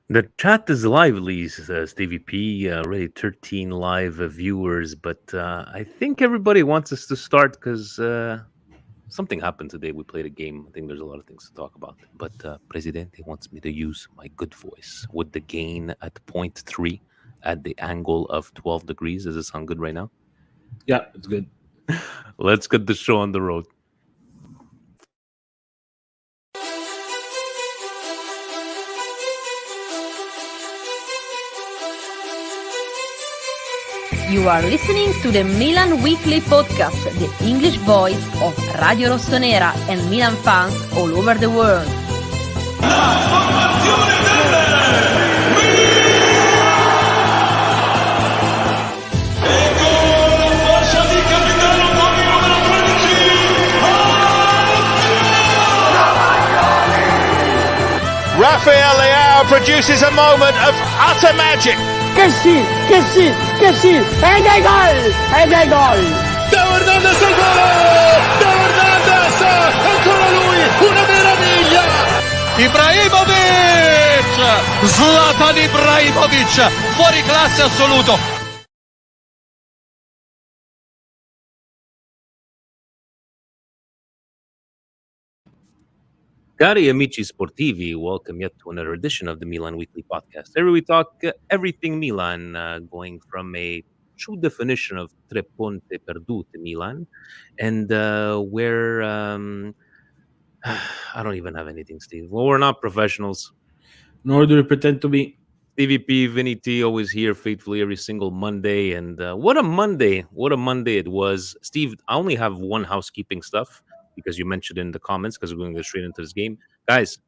The chat is lively, Stevie P. Already 13 live viewers, but I think everybody wants us to start because something happened today. We played a game. I think there's a lot of things to talk about. But Presidente wants me to use my good voice with the gain at point 0.3 at the angle of 12 degrees. Does it sound good right now? Yeah, it's good. Let's get the show on the road. You are listening to the Milan Weekly Podcast, the English voice of Radio Rossonera and Milan fans all over the world. Rafael Leao produces a moment of utter magic. Che sì, ed è gol! Teo Hernandez al gol! Teo Hernandez, ancora lui, una meraviglia! Ibrahimovic! Zlatan Ibrahimovic, fuori classe assoluto! Cari amici sportivi, welcome yet to another edition of the Milan Weekly Podcast. Here we talk everything Milan, going from a true definition of tre punte perdute Milan, and where I don't even have anything, Steve. Well, we're not professionals. Nor do we pretend to be. Stevie P, Vinny T, always here faithfully every single Monday, and what a Monday! What a Monday it was, Steve. I only have one housekeeping stuff because you mentioned in the comments because we're going to go straight into this game, guys.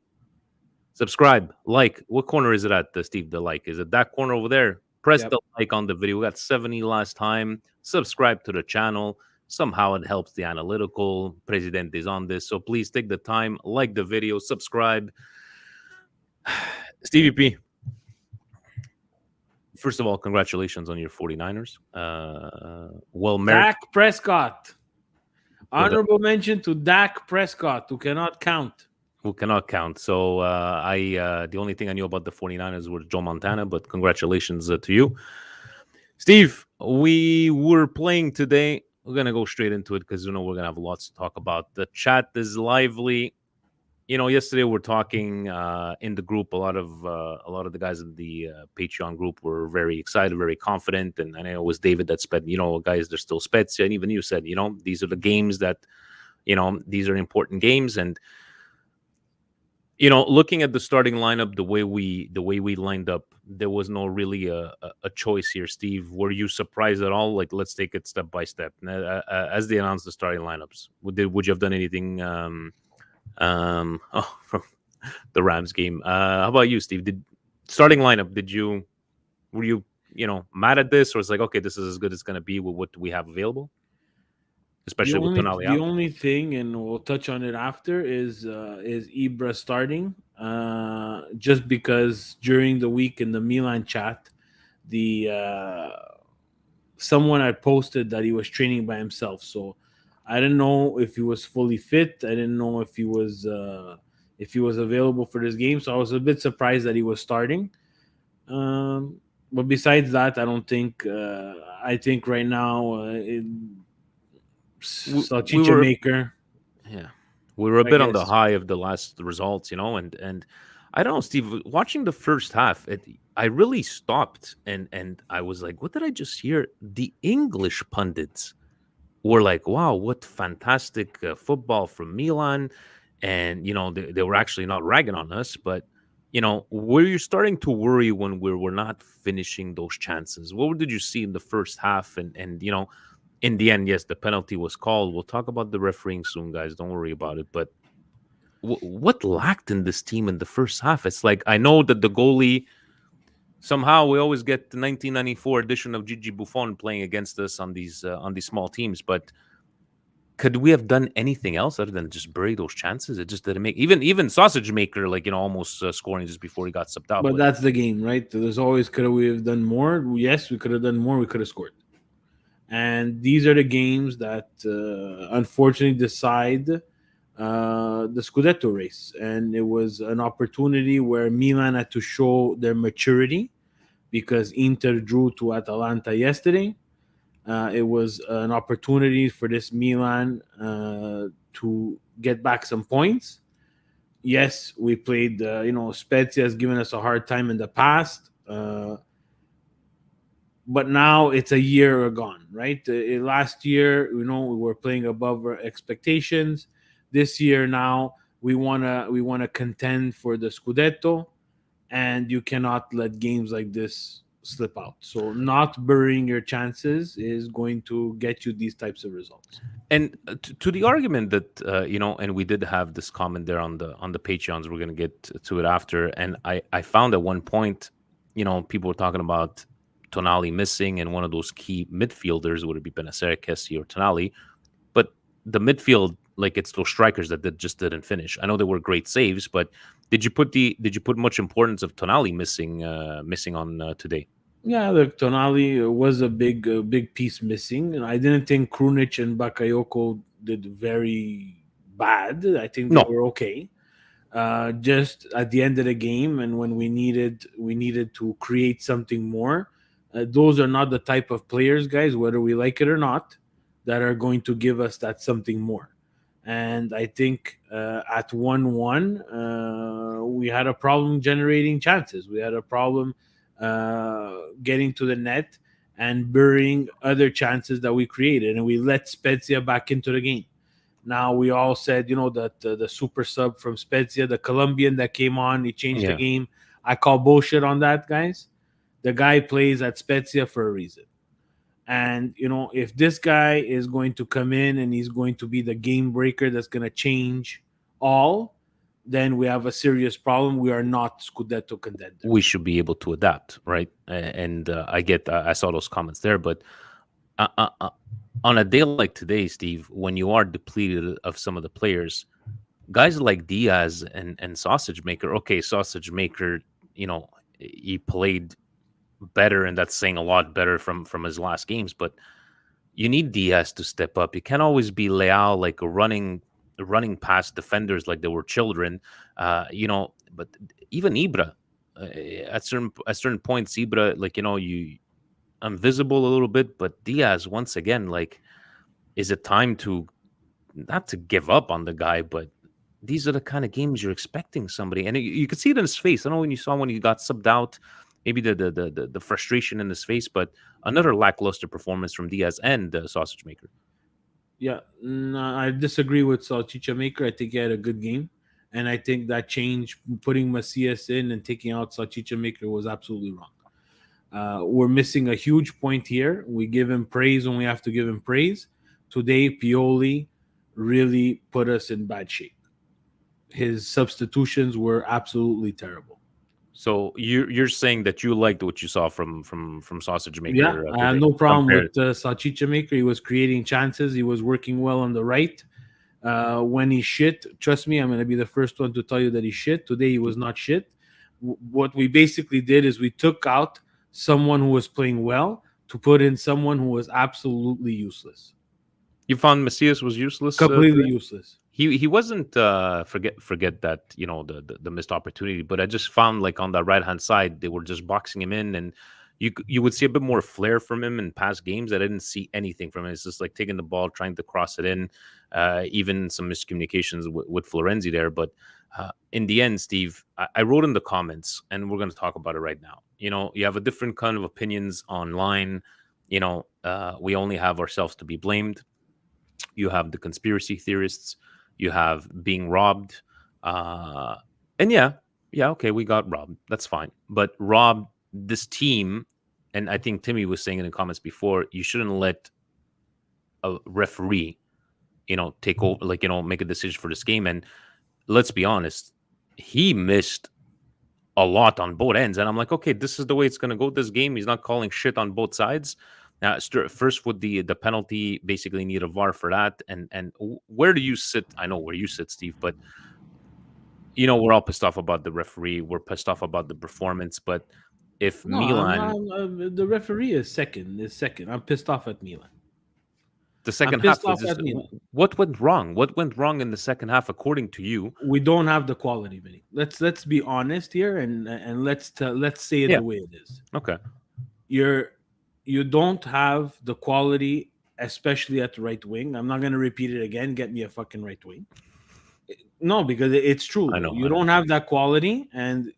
Subscribe, like. What corner is it at, Steve? The like, is it that corner over there? Press the like on the video. We got 70 last time. Subscribe to the channel. Somehow it helps the analytical. President is on this, so please take the time, like the video, subscribe. Stevie P, first of all, congratulations on your 49ers. Well, Dak Prescott. Honorable mention to Dak Prescott, who cannot count. So the only thing I knew about the 49ers was Joe Montana, but congratulations to you. Steve, we were playing today. We're going to go straight into it because, we're going to have lots to talk about. The chat is lively. Yesterday we're talking in the group. A lot of the guys in the Patreon group were very excited, very confident, and I know it was David that said, guys, they're still Spezia, and even you said, these are the games that, these are important games, and looking at the starting lineup, the way we lined up, there was no really a choice here. Steve, were you surprised at all? Like, let's take it step by step. As they announced the starting lineups, would you have done anything? From the Rams game. How about you, Steve? Starting lineup? Were you mad at this, or it's like, okay, this is as good as it's going to be with what we have available, especially with Tonali out? The only thing, and we'll touch on it after, is Ibra starting. Just because during the week in the Milan chat, someone had posted that he was training by himself, so I didn't know if he was fully fit. I didn't know if he was available for this game. So I was a bit surprised that he was starting. But besides that, I don't think. I think right now, Salchicha Maker. Yeah, we were a bit on the high of the last results, and I don't know, Steve. Watching the first half, I really stopped and I was like, what did I just hear? The English pundits were like, wow, what fantastic football from Milan. And, they were actually not ragging on us. But, were you starting to worry when we're not finishing those chances? What did you see in the first half? And in the end, yes, the penalty was called. We'll talk about the refereeing soon, guys. Don't worry about it. But what lacked in this team in the first half? It's like, I know that the goalie... Somehow we always get the 1994 edition of Gigi Buffon playing against us on these small teams. But could we have done anything else other than just bury those chances? It just didn't make even Sausage Maker almost scoring just before he got subbed out. But that's the game, right? There's always could we have done more? Yes, we could have done more. We could have scored. And these are the games that unfortunately decide the Scudetto race, and it was an opportunity where Milan had to show their maturity because Inter drew to Atalanta yesterday. It was an opportunity for this Milan to get back some points. Yes, we played. Spezia has given us a hard time in the past, but now it's a year gone, right? Last year, we were playing above our expectations. This year, now we wanna contend for the Scudetto, and you cannot let games like this slip out. So not burying your chances is going to get you these types of results. And to the argument that and we did have this comment there on the Patreons. We're going to get to it after. And I found at one point, people were talking about Tonali missing, and one of those key midfielders would it be Benasser, Kessie, or Tonali. But the midfield, like it's those strikers that just didn't finish. I know they were great saves, but did you put much importance of Tonali missing on today? Yeah, the Tonali was a big piece missing. And I didn't think Krunic and Bakayoko did very bad. I think they No. were okay. Just at the end of the game, and when we needed to create something more, those are not the type of players, guys, whether we like it or not, that are going to give us that something more. And I think at 1-1, we had a problem generating chances. We had a problem getting to the net and burying other chances that we created, and we let Spezia back into the game. Now we all said, that the super sub from Spezia, the Colombian that came on, he changed the game. I call bullshit on that, guys. The guy plays at Spezia for a reason. And, if this guy is going to come in and he's going to be the game breaker that's going to change all, then we have a serious problem. We are not Scudetto contender. We should be able to adapt, right? And I saw those comments there, but on a day like today, Steve, when you are depleted of some of the players, guys like Diaz and Sausage Maker. Okay, Sausage Maker, he played better, and that's saying a lot better from his last games. But you need Diaz to step up. You can't always be Leal, like running past defenders like they were children, But even Ibra, at certain points, Ibra, like I'm visible a little bit, but Diaz, once again, like, is it time to not to give up on the guy, but these are the kind of games you're expecting somebody, and you could see it in his face. I don't know when he got subbed out, maybe the frustration in his face, but another lackluster performance from Diaz and Sausage Maker. Yeah, no, I disagree with Salchicha Maker. I think he had a good game, and I think that change, putting Macias in and taking out Salchicha Maker, was absolutely wrong. We're missing a huge point here. We give him praise when we have to give him praise. Today, Pioli really put us in bad shape. His substitutions were absolutely terrible. So you're saying that you liked what you saw from Sausage Maker? Yeah, I have no problem with Salchicha Maker. He was creating chances. He was working well on the right. When he shit, trust me, I'm going to be the first one to tell you that he shit. Today, he was not shit. What we basically did is we took out someone who was playing well to put in someone who was absolutely useless. You found Macias was useless? Completely useless. He wasn't forget that, the missed opportunity, but I just found, like, on the right hand side they were just boxing him in, and you would see a bit more flair from him in past games. I didn't see anything from him. It's just like taking the ball, trying to cross it in, even some miscommunications with Florenzi there. But in the end, Steve, I wrote in the comments, and we're going to talk about it right now. You have a different kind of opinions online. We only have ourselves to be blamed. You have the conspiracy theorists. You have being robbed. And yeah, okay, we got robbed. That's fine. But robbed this team, and I think Timmy was saying in the comments before, you shouldn't let a referee, take over, make a decision for this game. And let's be honest, he missed a lot on both ends. And I'm like, okay, this is the way it's going to go this game. He's not calling shit on both sides. Now, first with the penalty, basically need a VAR for that. And where do you sit? I know where you sit, Steve, but we're all pissed off about the referee. We're pissed off about the performance. But if Milan, the referee is second. I'm pissed off at Milan. The second half pissed was off just at Milan. what went wrong? What went wrong in the second half, according to you? We don't have the quality, Vinny. Let's be honest here, and let's say it Yeah. the way it is. Okay. You don't have the quality, especially at the right wing. I'm not going to repeat it again. Get me a fucking right wing. No, because it's true. I know, You I know. don't have that quality. And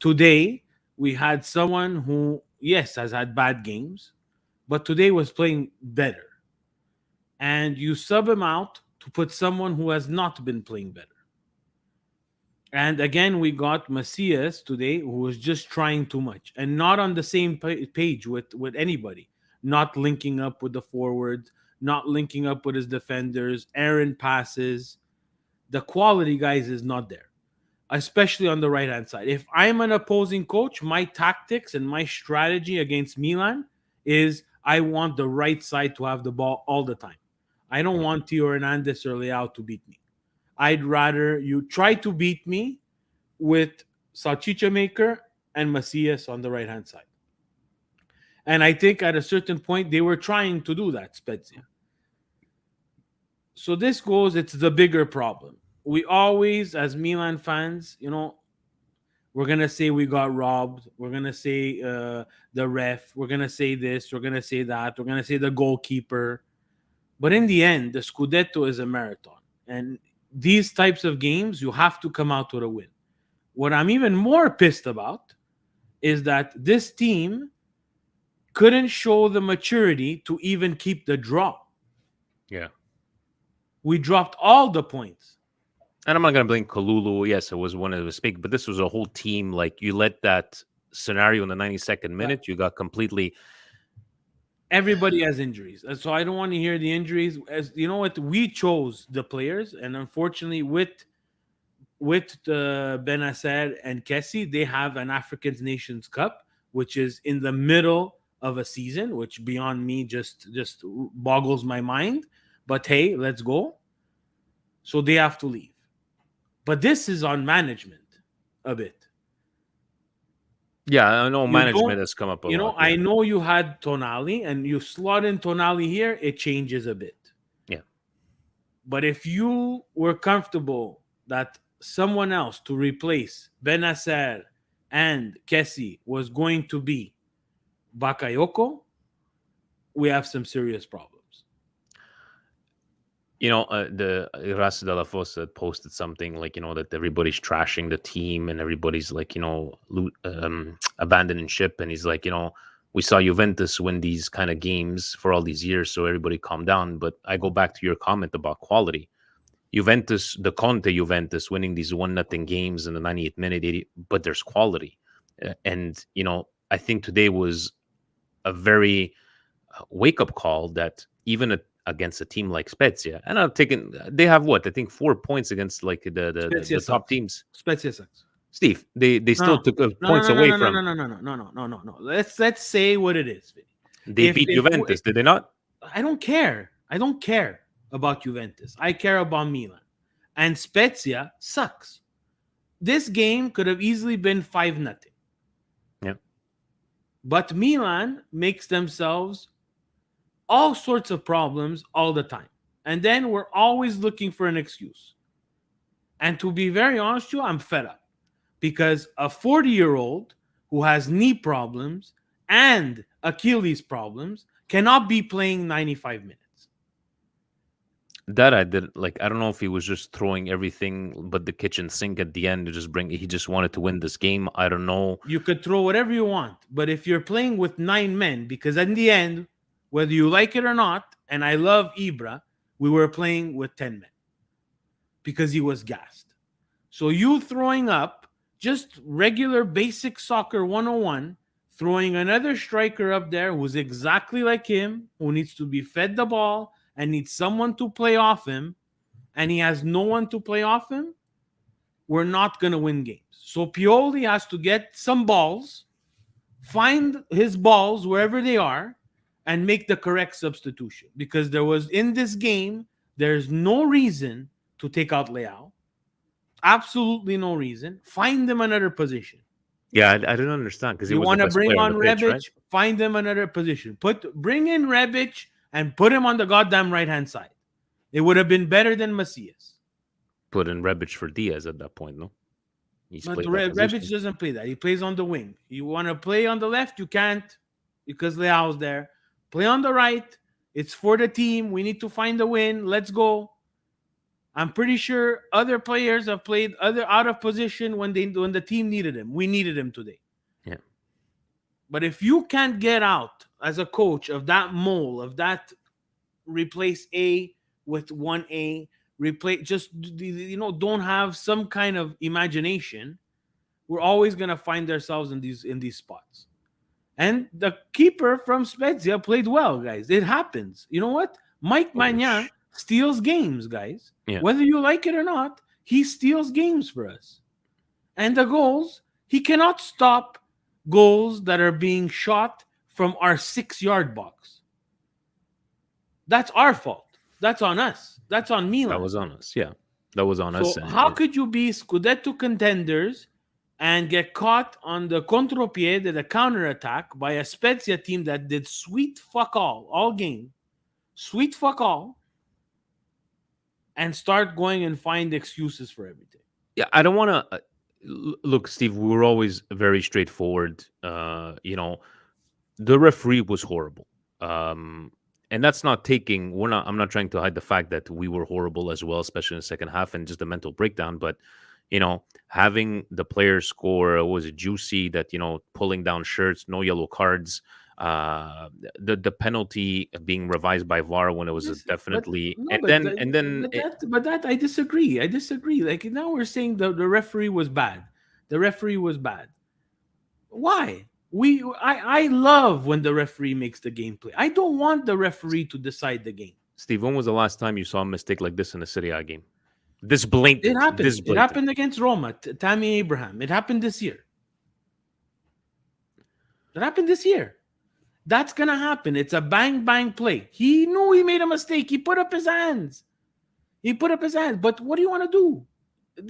today we had someone who, yes, has had bad games, but today was playing better. And you sub him out to put someone who has not been playing better. And again, we got Macias today, who was just trying too much and not on the same page with anybody. Not linking up with the forwards, not linking up with his defenders, errant passes. The quality, guys, is not there, especially on the right-hand side. If I'm an opposing coach, my tactics and my strategy against Milan is I want the right side to have the ball all the time. I don't want Tio Hernandez or Leao to beat me. I'd rather you try to beat me with Salchicha Maker and Macias on the right-hand side. And I think at a certain point, they were trying to do that, Spezia. So this goes, it's the bigger problem. We always, as Milan fans, we're going to say we got robbed. We're going to say the ref. We're going to say this. We're going to say that. We're going to say the goalkeeper. But in the end, the Scudetto is a marathon. And these types of games, you have to come out with a win. What I'm even more pissed about is that this team couldn't show the maturity to even keep the draw. Yeah. We dropped all the points. And I'm not going to blame Kalulu. Yes, it was one of the mistakes, but this was a whole team. Like, you let that scenario in the 92nd minute, you got completely... Everybody has injuries. So I don't want to hear the injuries. As you know what, we chose the players, and unfortunately with Benacer and Kessie, they have an African Nations Cup, which is in the middle of a season, which beyond me just boggles my mind. But hey, let's go. So they have to leave. But this is on management a bit. Yeah, I know management has come up a lot. I know you had Tonali, and you slot in Tonali here, it changes a bit. Yeah. But if you were comfortable that someone else to replace Benacer and Kessie was going to be Bakayoko, we have some serious problems. The Ras de la Fossa posted something like, that everybody's trashing the team and everybody's like, abandoning ship. And he's like, we saw Juventus win these kind of games for all these years, so everybody calm down. But I go back to your comment about quality. Juventus, the Conte Juventus, winning these 1-0 games in the 98th minute, 80, but there's quality. And, I think today was a very wake-up call that even against a team like Spezia, and they have what? I think 4 points against like the top teams. Spezia sucks. Steve, they still took points away from. No. Let's say what it is. They beat Juventus, did they not? I don't care. I don't care about Juventus. I care about Milan. And Spezia sucks. This game could have easily been 5-0. Yeah. But Milan makes themselves all sorts of problems all the time. And then we're always looking for an excuse. And to be very honest with you, I'm fed up. Because a 40-year-old who has knee problems and Achilles problems cannot be playing 95 minutes. That I did like. I don't know if he was just throwing everything but the kitchen sink at the end to just bring. He just wanted to win this game. I don't know. You could throw whatever you want, but if you're playing with 9 men, because in the end, whether you like it or not, and I love Ibra, we were playing with 10 men because he was gassed. So you throwing up just regular basic soccer 101, throwing another striker up there who's exactly like him, who needs to be fed the ball and needs someone to play off him, and he has no one to play off him, we're not going to win games. So Pioli has to get some balls, find his balls wherever they are, and make the correct substitution. Because there was, in this game, there's no reason to take out Leao. Absolutely no reason. Find them another position. Yeah, I didn't understand because you want to bring on Rebic, right? Find them another position. Bring in Rebic and put him on the goddamn right-hand side. It would have been better than Macias. Put in Rebic for Diaz at that point, no? He's But played that position. Rebic doesn't play that. He plays on the wing. You want to play on the left, you can't because Leao's there. Play on the right. It's for the team. We need to find a win. Let's go. I'm pretty sure other players have played other out of position when the team needed him. We needed him today. Yeah. But if you can't get out as a coach of that mole, of that replace A with 1A, replace, just, don't have some kind of imagination, we're always going to find ourselves in these spots. And the keeper from Spezia played well, guys. It happens. You know what? Mike Magnan steals games, guys. Yeah. Whether you like it or not, he steals games for us. And the goals, he cannot stop goals that are being shot from our 6-yard box. That's our fault. That's on us. That's on Milan. That was on us. Yeah. That was on us. So how could you be Scudetto contenders and get caught on the contropiede, the counterattack, by a Spezia team that did sweet fuck all game, sweet fuck all, and start going and find excuses for everything? Yeah, I don't want to look, Steve. We were always very straightforward. The referee was horrible, and that's not taking. I'm not trying to hide the fact that we were horrible as well, especially in the second half and just the mental breakdown. But having the players score was juicy. That pulling down shirts, no yellow cards. The penalty being revised by VAR when it was definitely but that I disagree. Like now we're saying the referee was bad. The referee was bad. Why? I love when the referee makes the gameplay. I don't want the referee to decide the game. Steve, when was the last time you saw a mistake like this in a Serie A game? This blatant. It happened. This blatant. It happened against Roma. Tammy Abraham. It happened this year. That's going to happen. It's a bang play. He knew he made a mistake. He put up his hands. But what do you want to do?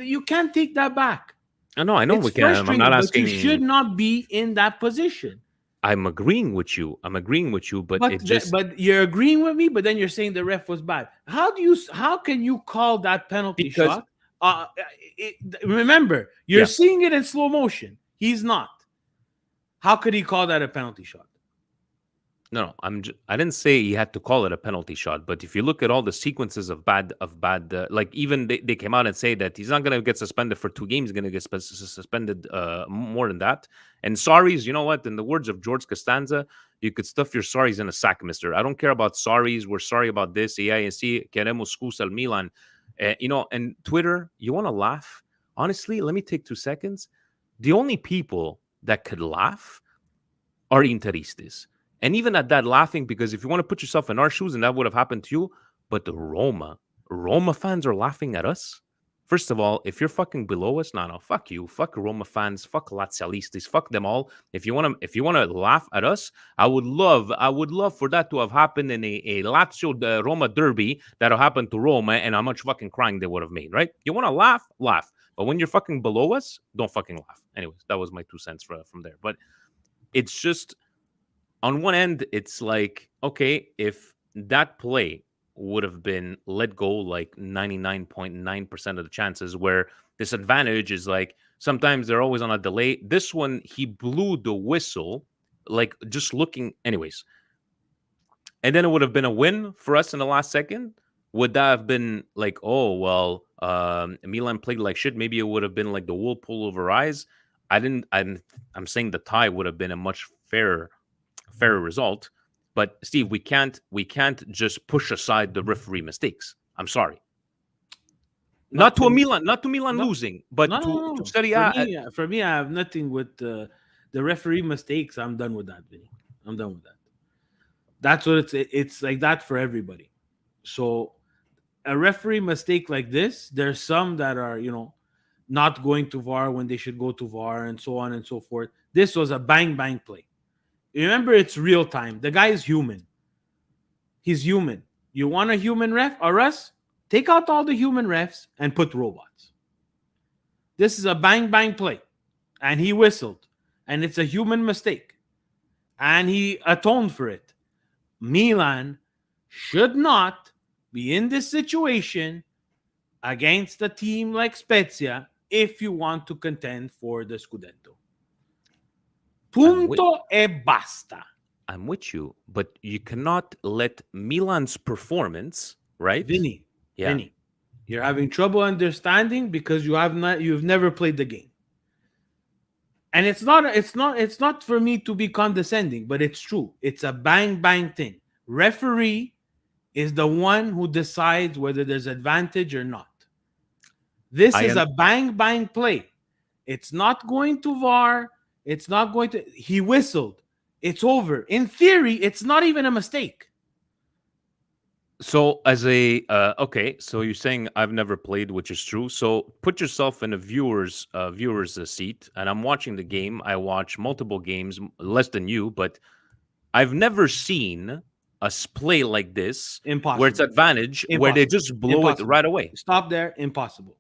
You can't take that back. I know we can. I'm not asking. You should not be in that position. I'm agreeing with you. But you're agreeing with me, but then you're saying the ref was bad. How can you call that penalty shot? Remember, you're seeing it in slow motion. He's not. How could he call that a penalty shot? No, I didn't say he had to call it a penalty shot, but if you look at all the sequences of bad, like even they came out and say that he's not going to get suspended for 2 games, he's going to get suspended more than that. And sorries, you know what? In the words of George Costanza, you could stuff your sorries in a sack, mister. I don't care about sorries. We're sorry about this. Queremos scusa al Milan. And Twitter, you want to laugh? Honestly, let me take 2 seconds. The only people that could laugh are Interistas. And even at that, laughing, because if you want to put yourself in our shoes, and that would have happened to you, but the Roma fans are laughing at us. First of all, if you're fucking below us, no, fuck you, fuck Roma fans, fuck Lazialistas, fuck them all. If you want to laugh at us, I would love for that to have happened in a Lazio Roma derby that'll happen to Roma, and how much fucking crying they would have made, right? You want to laugh, but when you're fucking below us, don't fucking laugh. Anyways, that was my 2 cents from there. But it's just, on one end, it's like, okay, if that play would have been let go like 99.9% of the chances, where this advantage is like sometimes they're always on a delay. This one, he blew the whistle, like just looking, anyways. And then it would have been a win for us in the last second. Would that have been like, oh, well, Milan played like shit? Maybe it would have been like the wool pull over eyes. I'm saying the tie would have been a much fairer result. But Steve, we can't just push aside the referee mistakes. I'm sorry. Not to Milan losing, but to Serie A. For me, I have nothing with the referee mistakes. I'm done with that, Vinny. I'm done with that. That's what it's like that for everybody. So a referee mistake like this, there's some that are, not going to VAR when they should go to VAR, and so on and so forth. This was a bang play. Remember, it's real time. The guy is human. He's human. You want a human ref or us? Take out all the human refs and put robots. This is a bang play. And he whistled. And it's a human mistake. And he atoned for it. Milan should not be in this situation against a team like Spezia if you want to contend for the Scudetto. Punto e basta. I'm with you, but you cannot let Milan's performance, right? Vinny, you're having trouble understanding because you've never played the game. And it's not for me to be condescending, but it's true. It's a bang bang thing. Referee is the one who decides whether there's advantage or not. This is a bang bang play. It's not going to VAR. It's not going to. He whistled. It's over. In theory, it's not even a mistake. So as okay, so you're saying I've never played, which is true. So put yourself in a viewer's seat, and I'm watching the game. I watch multiple games, less than you, but I've never seen a play like this. Impossible. Where it's advantage, where they just blow it right away. Stop there. Impossible.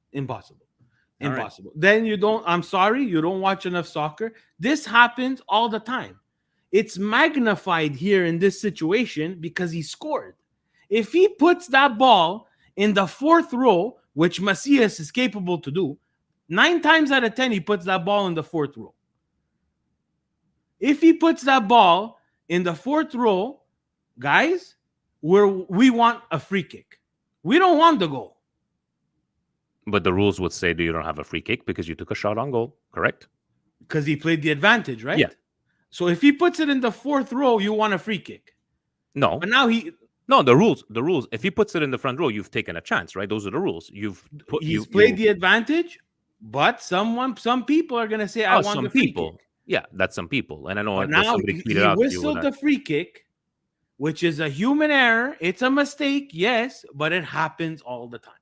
Right. Then you don't. I'm sorry, you don't watch enough soccer. This happens all the time. It's magnified here in this situation because he scored. If he puts that ball in the fourth row, which Macias is capable to do, 9 times out of 10, he puts that ball in the fourth row. If he puts that ball in the fourth row, guys, we want a free kick. We don't want the goal. But the rules would say that you don't have a free kick because you took a shot on goal, correct? Because he played the advantage, right? Yeah. So if he puts it in the fourth row, you want a free kick. No. But now No, the rules. If he puts it in the front row, you've taken a chance, right? Those are the rules. He's played the advantage, but some people are gonna say, "I want the free kick." Yeah, that's some people, and I know. But now he whistled the free kick, which is a human error. It's a mistake, yes, but it happens all the time.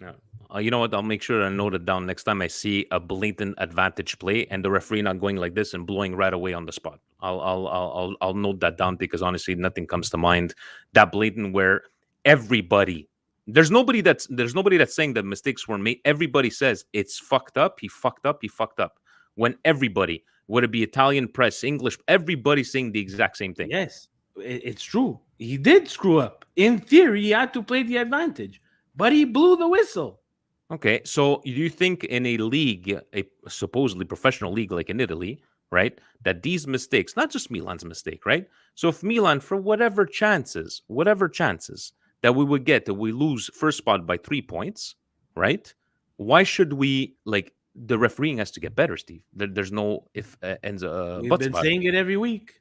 Yeah. You know what? I'll make sure I note it down next time I see a blatant advantage play and the referee not going like this and blowing right away on the spot. I'll note that down because honestly, nothing comes to mind that blatant where everybody. There's nobody that's saying that mistakes were made. Everybody says it's fucked up. He fucked up. When everybody, whether it be Italian press, English, everybody's saying the exact same thing. Yes, it's true. He did screw up. In theory, he had to play the advantage, but he blew the whistle. Okay, so do you think in a league, a supposedly professional league like in Italy, right, that these mistakes, not just Milan's mistake, right? So if Milan, for whatever chances that we would get, that we lose first spot by 3 points, right? Why should we, the refereeing has to get better, Steve? There's no if, ends, We've been saying it every week.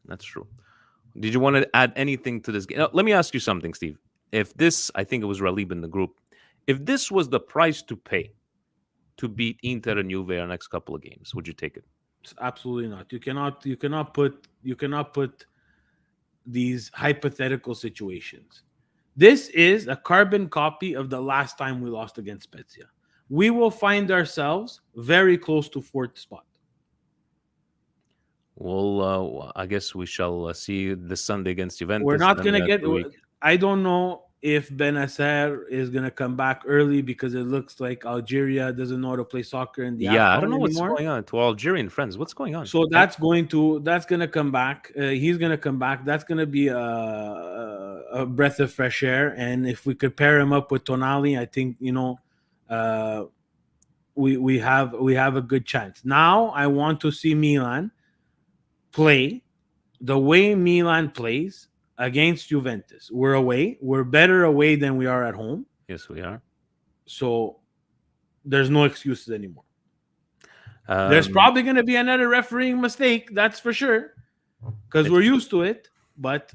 That's true. Did you want to add anything to this game? Now, let me ask you something, Steve. If this, I think it was Ralib in the group, if this was the price to pay to beat Inter and Juve our next couple of games, would you take it? Absolutely not. You cannot put these hypothetical situations. This is a carbon copy of the last time we lost against Spezia. We will find ourselves very close to fourth spot. Well, I guess we shall see this Sunday against Juventus. We're not going to get... I don't know if Benacer is going to come back early because it looks like Algeria doesn't know how to play soccer in the AFCON I don't know what's anymore. going on. To Algerian friends, what's going on? So that's going to come back. He's going to come back. That's going to be a breath of fresh air. And if we could pair him up with Tonali, I think, we have a good chance. Now I want to see Milan play the way Milan plays against Juventus. We're away. We're better away than we are at home. Yes, we are. So there's no excuses anymore. There's probably going to be another refereeing mistake, that's for sure, because we're used to it. But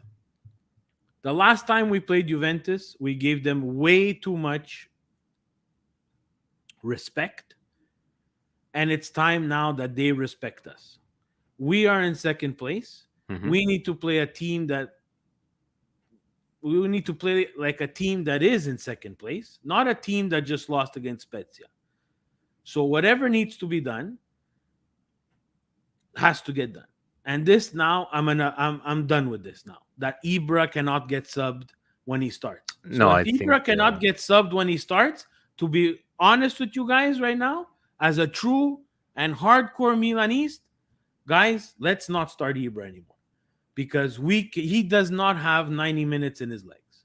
the last time we played Juventus, we gave them way too much respect. And it's time now that they respect us. We are in second place. Mm-hmm. We need to play like a team that is in second place, not a team that just lost against Spezia. So whatever needs to be done has to get done. And this now, I'm done with this now. That Ibra cannot get subbed when he starts. So if Ibra cannot get subbed when he starts, to be honest with you guys right now, as a true and hardcore Milanese, guys, let's not start Ibra anymore. because he does not have 90 minutes in his legs.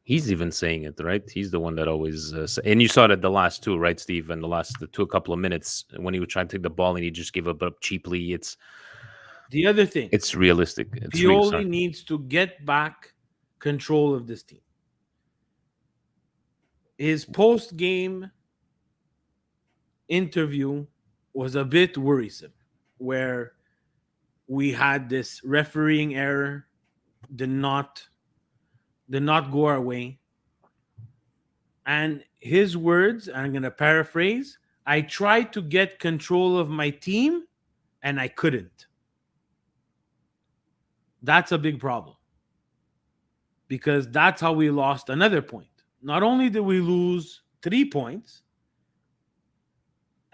He's even saying it, right? He's the one that always, and you saw it at the last two, right, Steve? And the couple of minutes when he would try to take the ball and he just gave up cheaply. It's the other thing. It's realistic. It's Pioli needs to get back control of this team. His post-game interview was a bit worrisome, where we had this refereeing error, did not go our way. And his words, I'm going to paraphrase, I tried to get control of my team and I couldn't. That's a big problem, because that's how we lost another point. Not only did we lose 3 points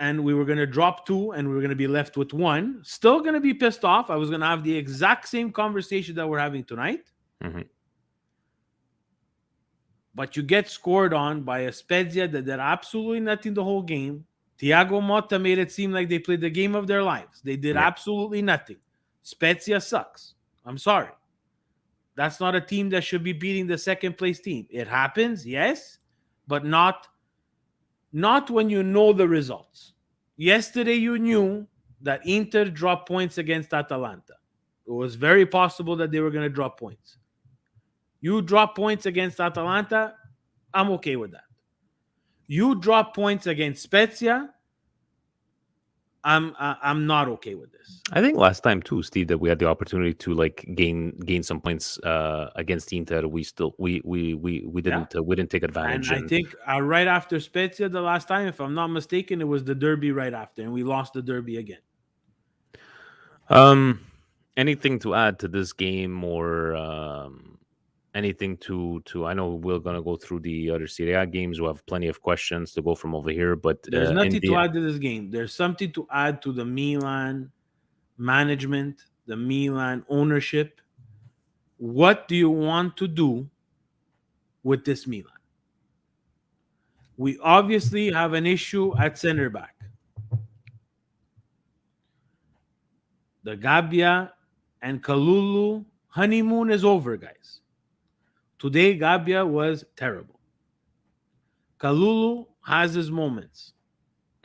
and we were going to drop 2 and we were going to be left with 1, still going to be pissed off. I was going to have the exact same conversation that we're having tonight. Mm-hmm. But you get scored on by a Spezia that did absolutely nothing the whole game. Thiago Motta made it seem like they played the game of their lives. They did absolutely nothing. Spezia sucks. I'm sorry. That's not a team that should be beating the second place team. It happens, yes, but not when you know the results. Yesterday you knew that Inter dropped points against Atalanta. It was very possible that they were going to drop points. You drop points against Atalanta, I'm okay with that. You drop points against Spezia, I'm not okay with this. I think last time too, Steve, that we had the opportunity to like gain some points against Inter, we didn't take advantage. And I think right after Spezia the last time, if I'm not mistaken, it was the derby right after, and we lost the derby again. Anything to add to this game, or anything to I know we're going to go through the other Serie A games. We'll have plenty of questions to go from over here, but there's nothing to add to this game. There's something to add to the Milan management, the Milan ownership. What do you want to do with this Milan? We obviously have an issue at center back. The Gabbia and Kalulu honeymoon is over, guys. Today, Gabbia was terrible. Kalulu has his moments.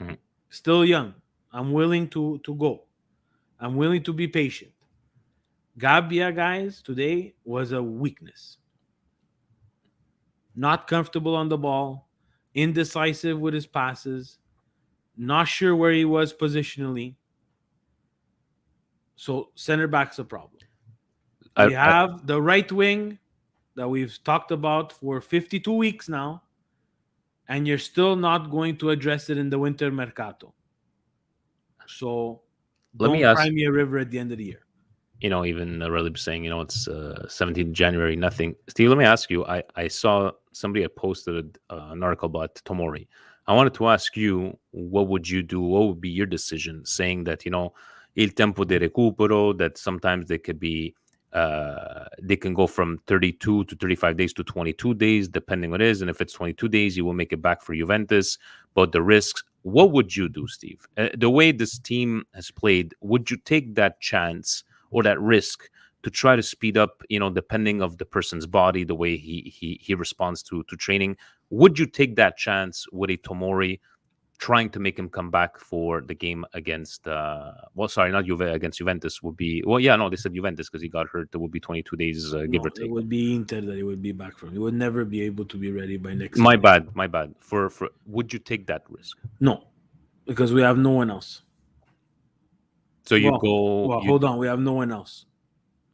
Mm-hmm. Still young. I'm willing to go. I'm willing to be patient. Gabbia, guys, today was a weakness. Not comfortable on the ball. Indecisive with his passes. Not sure where he was positionally. So, center back's a problem. We have the right wing that we've talked about for 52 weeks now, and you're still not going to address it in the winter mercato. So don't cry me a river at the end of the year. Even Relib saying, it's 17th January, nothing. Steve, let me ask you, I saw somebody had posted an article about Tomori. I wanted to ask you, what would you do? What would be your decision, saying that, il tempo di recupero, that sometimes they could be they can go from 32 to 35 days to 22 days, depending what it is. And if it's 22 days, you will make it back for Juventus. But the risks, what would you do, Steve? The way this team has played, would you take that chance or that risk to try to speed up, depending of the person's body, the way he responds to training? Would you take that chance with a Tomori, trying to make him come back for the game against against Juventus would be, they said Juventus because he got hurt. There would be 22 days, give or take. It would be Inter that he would be back from. He would never be able to be ready by next My bad. For would you take that risk? No, because we have no one else. So hold on, we have no one else.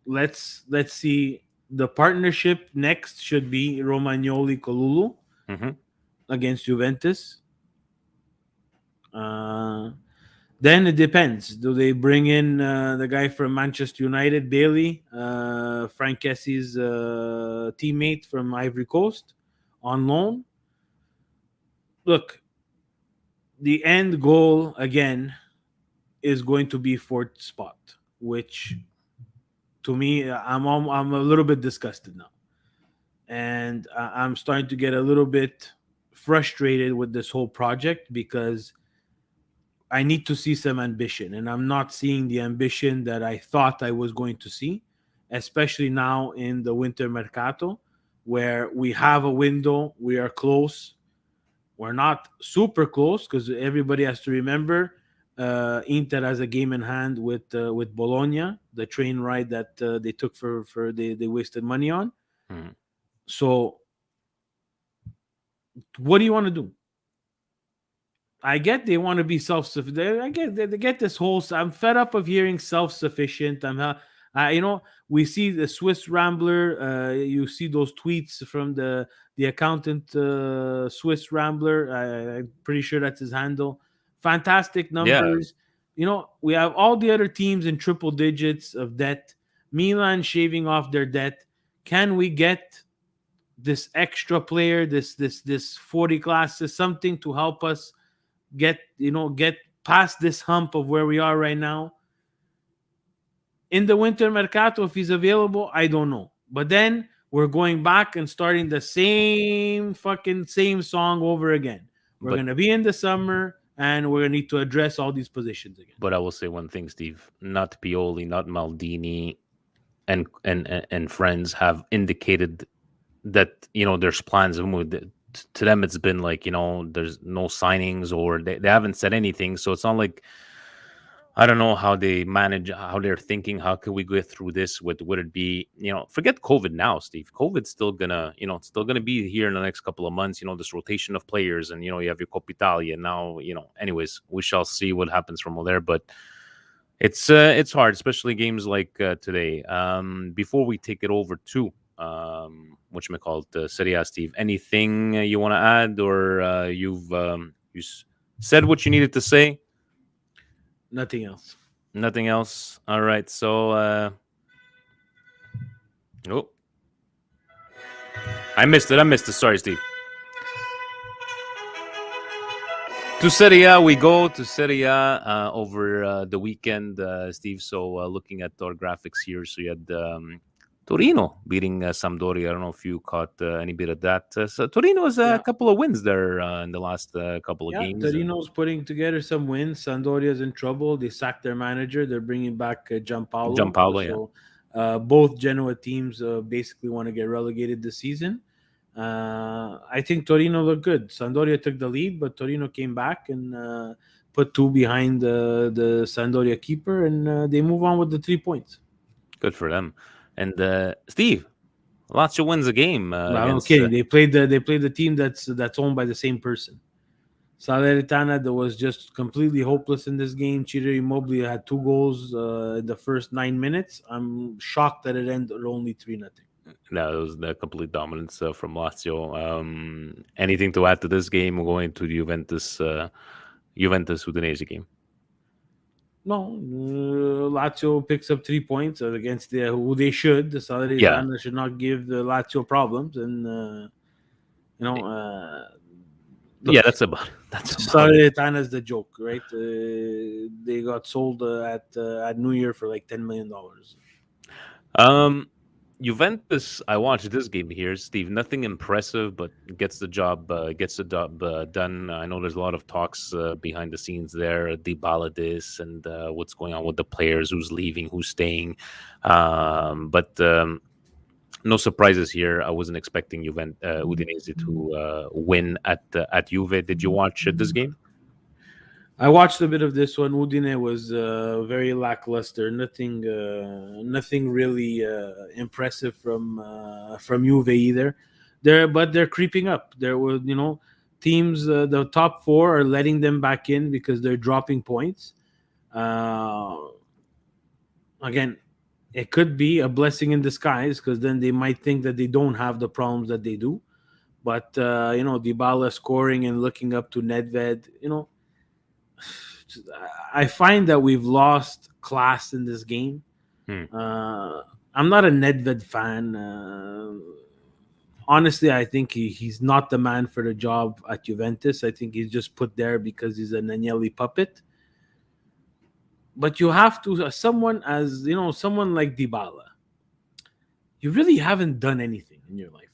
Let's see. The partnership next should be Romagnoli Kalulu against Juventus. Then it depends. Do they bring in the guy from Manchester United, Bailey, Frank Kessie's teammate from Ivory Coast, on loan? Look, the end goal again is going to be fourth spot, which to me, I'm a little bit disgusted now, and I'm starting to get a little bit frustrated with this whole project because I need to see some ambition, and I'm not seeing the ambition that I thought I was going to see. especially now in the winter mercato, where we have a window, we are close. We're not super close because everybody has to remember Inter has a game in hand with Bologna, the train ride that they took for they wasted money on. Mhm. So, what do you want to do? I get they want to be self-sufficient. I get they get this whole. I'm fed up of hearing self-sufficient. We see the Swiss Rambler. You see those tweets from the accountant Swiss Rambler. I'm pretty sure that's his handle. Fantastic Yeah, numbers. We have all the other teams in triple digits of debt. Milan shaving off their debt. Can we get this extra player, this 40 classes, something to help us get past this hump of where we are right now? In the winter mercato, if he's available, I don't know. But then we're going back and starting the same song over again. We're but going to be in the summer and we're going to need to address all these positions again. but I will say one thing, Steve. Not Pioli, not Maldini, and friends have indicated that there's plans of move. To them, it's been like there's no signings, or they haven't said anything. So it's not like, I don't know how they manage, how they're thinking. How can we get through this? Would it be, forget COVID now, Steve? COVID's still gonna, it's still gonna be here in the next couple of months. This rotation of players, and you have your Coppa Italia now. Anyways, we shall see what happens from all there. But it's hard, especially games like today. Before we take it over to whatchamacallit, Serie A, Steve, anything you want to add, or you've said what you needed to say? Nothing else. Nothing else. All right. So, oh, I missed it. Sorry, Steve. To Serie A we go. To Serie A over the weekend, Steve. So, looking at our graphics here, so you had Torino beating Sampdoria. I don't know if you caught any bit of that. So Torino has a couple of wins there in the last couple of games. Torino's putting together some wins. Sampdoria's in trouble. They sacked their manager. They're bringing back Gianpaolo. So, both Genoa teams basically want to get relegated this season. I think Torino looked good. Sampdoria took the lead, but Torino came back and put 2 behind the Sampdoria keeper, and they move on with the 3 points. Good for them. And Steve, Lazio wins a game. I'm kidding. They played the team that's owned by the same person. Salernitana, that was just completely hopeless in this game. Ciro Immobile had 2 goals in the first 9 minutes. I'm shocked that it ended only 3-0. No, it was the complete dominance from Lazio. Anything to add to this game? We're going to the Juventus Udinese game. No, Lazio picks up 3 points against who they should. The Salernitana should not give the Lazio problems, and that's about Salernitana is the joke, right? They got sold at New Year for like $10 million. Juventus, I watched this game here, Steve. Nothing impressive, but gets the job done. I know there's a lot of talks behind the scenes there, Dybala this, and what's going on with the players, who's leaving, who's staying. But no surprises here. I wasn't expecting Udinese to win at Juve. Did you watch this game? I watched a bit of this one. Udine was very lackluster. Nothing really impressive from Juve either. They're creeping up. There were teams. The top 4 are letting them back in because they're dropping points. Again, it could be a blessing in disguise because then they might think that they don't have the problems that they do. But Dybala scoring and looking up to Nedved, I find that we've lost class in this game. I'm not a Nedved fan. Honestly, I think he's not the man for the job at Juventus. I think he's just put there because he's a Agnelli puppet. But you have to, someone like Dybala, you really haven't done anything in your life.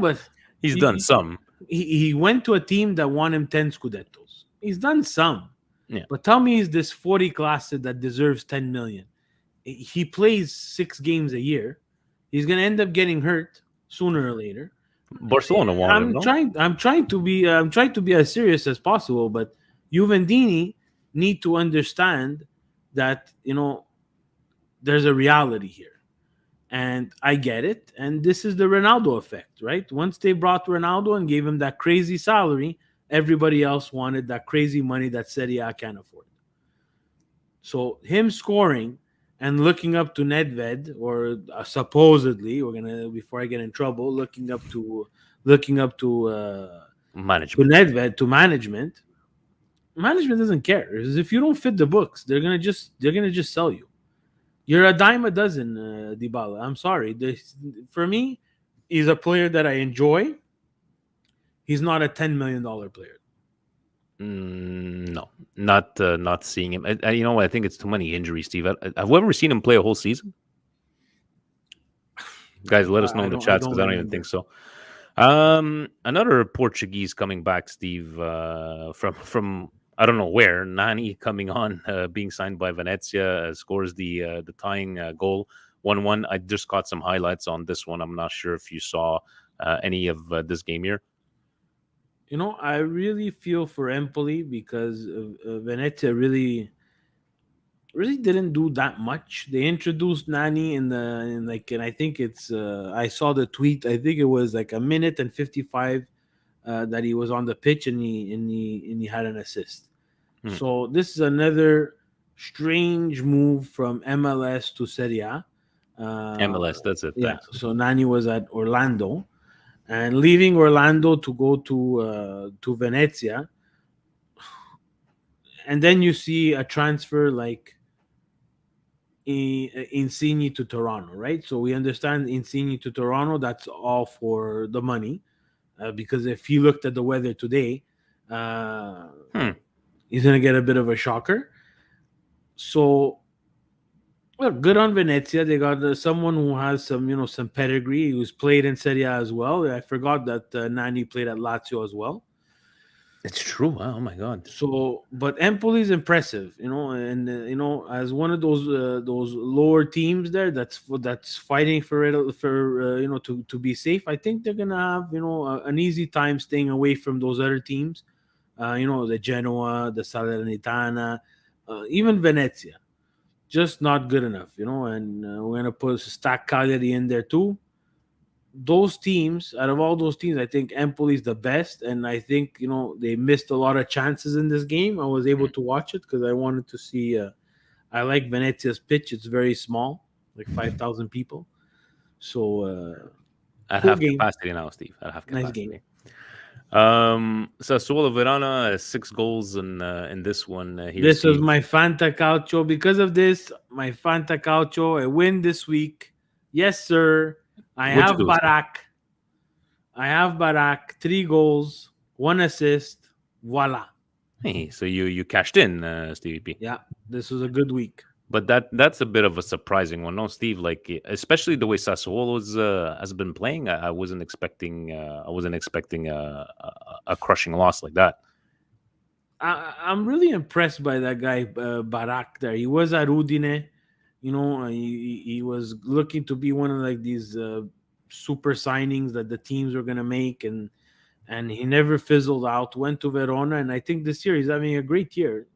But he's done some. He went to a team that won him 10 Scudettos. He's done some. Yeah. But tell me, is this 40 class that deserves 10 million? he plays 6 games a year. He's going to end up getting hurt sooner or later. Barcelona want him, no? I'm trying to be as serious as possible, but Juventini need to understand that, there's a reality here. And I get it. And this is the Ronaldo effect, right? Once they brought Ronaldo and gave him that crazy salary, everybody else wanted that crazy money that Serie A can't afford. So him scoring and looking up to Nedved, or supposedly, before I get in trouble, looking up to Management. Nedved, to management. Management doesn't care. If you don't fit the books, they're gonna just sell you. You're a dime a dozen, Dybala. I'm sorry. For me, he's a player that I enjoy. He's not a $10 million player. No, not seeing him. I think it's too many injuries, Steve. Have we ever seen him play a whole season? Guys, let us know in the chats, because I don't even think so. Another Portuguese coming back, Steve, from I don't know where. Nani coming on, being signed by Venezia, scores the tying goal, 1-1. I just got some highlights on this one. I'm not sure if you saw any of this game here. I really feel for Empoli, because Venezia really didn't do that much. They introduced Nani and I think it's I saw the tweet. I think it was like a minute and 55 that he was on the pitch, and he had an assist. So this is another strange move from MLS to Serie A. MLS, that's it. Yeah. Thanks. So Nani was at Orlando, and leaving Orlando to go to Venezia, and then you see a transfer like Insigne to Toronto, right? So we understand Insigne to Toronto, that's all for the money, because if he looked at the weather today, he's going to get a bit of a shocker. So, well, good on Venezia. They got someone who has some pedigree, who's played in Serie A as well. I forgot that Nani played at Lazio as well. It's true. Wow, oh my God. So, but Empoli is impressive, and as one of those lower teams there that's fighting for it, to be safe. I think they're gonna have an easy time staying away from those other teams. The Genoa, the Salernitana, even Venezia, just not good enough. And we're gonna put Stack Cagliari in there too. Those teams, out of all those teams, I think Empoli is the best, and I think they missed a lot of chances in this game. I was able to watch it because I wanted to see. I like Venezia's pitch; it's very small, like 5,000 people. So I have capacity now, Steve. I have capacity. Nice game. Sassuolo Verona, 6 goals in this one. This was my Fanta Calcio. Because of this, my Fanta Calcio, I win this week. Yes, sir. I have Barak, 3 goals, 1 assist. Voila. Hey, so you cashed in, Stevie P. Yeah, this was a good week. But that's a bit of a surprising one, no, Steve? Like, especially the way Sassuolo has been playing. I wasn't expecting a crushing loss like that. I'm really impressed by that guy Barak there. He was at Udine. He was looking to be one of like these super signings that the teams were going to make, and he never fizzled out. Went to Verona, and I think this year he's having a great year.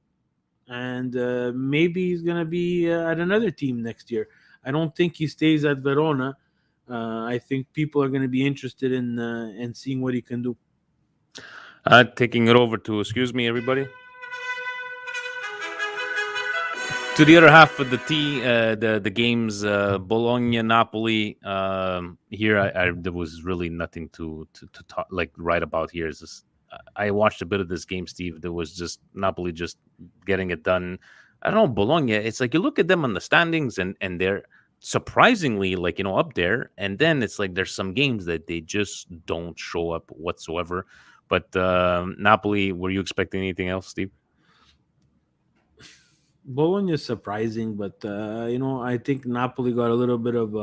And maybe he's going to be at another team next year. I don't think he stays at Verona. I think people are going to be interested in seeing what he can do. Taking it over to, excuse me, everybody. To the other half of the games, Bologna, Napoli. Here, there was really nothing to talk, write about here. It's just, I watched a bit of this game, Steve. There was just Napoli just getting it done. I don't know, Bologna. It's like you look at them on the standings, and they're surprisingly up there. And then it's like there's some games that they just don't show up whatsoever. But Napoli, were you expecting anything else, Steve? Bologna is surprising, but I think Napoli got a little bit of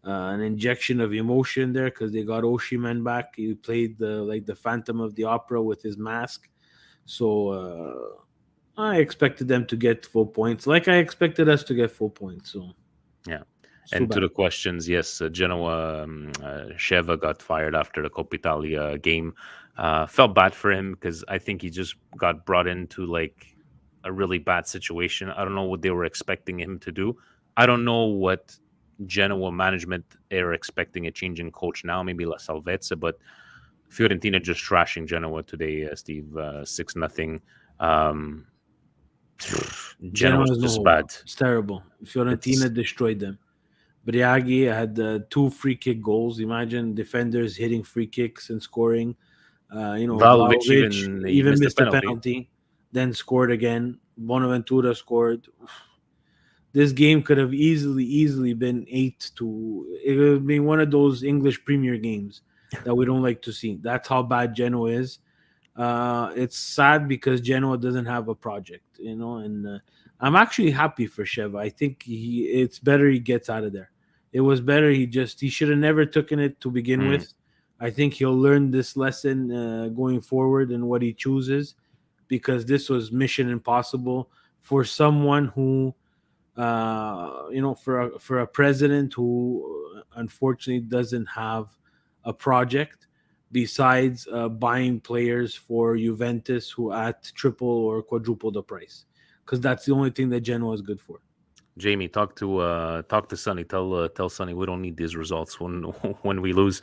an injection of emotion there because they got Osimhen back. He played the Phantom of the Opera with his mask. So I expected them to get full points, like I expected us to get full points. So Yeah. it's too And to bad. the questions, yes, Genoa, Sheva got fired after the Coppa Italia game. Felt bad for him because I think he just got brought into like a really bad situation. I don't know what they were expecting him to do. I don't know what Genoa management are expecting a change in coach now, maybe La Salvezza, but Fiorentina just trashing Genoa today, Steve, 6-0. Um, Genoa Genoa's has no just hope. bad. It's terrible. It's Fiorentina destroyed them. Briaghi had 2 free kick goals. Imagine defenders hitting free kicks and scoring. Vlahovic Vlahovic even he even missed a missed a penalty. penalty, then scored again. Bonaventura scored. This game could have easily been 8-2. It would have been one of those English Premier games that we don't like to see. That's how bad Genoa is. It's sad because Genoa doesn't have a project, and I'm actually happy for Sheva. I think it's better he gets out of there. It was better he should have never taken it to begin Mm. with. I think he'll learn this lesson going forward in what he chooses, because this was mission impossible for someone who, for a president who unfortunately doesn't have a project besides buying players for Juventus who at triple or quadruple the price, because that's the only thing that Genoa is good for. Jamie, talk to Sonny. Tell Sonny we don't need these results when when we lose.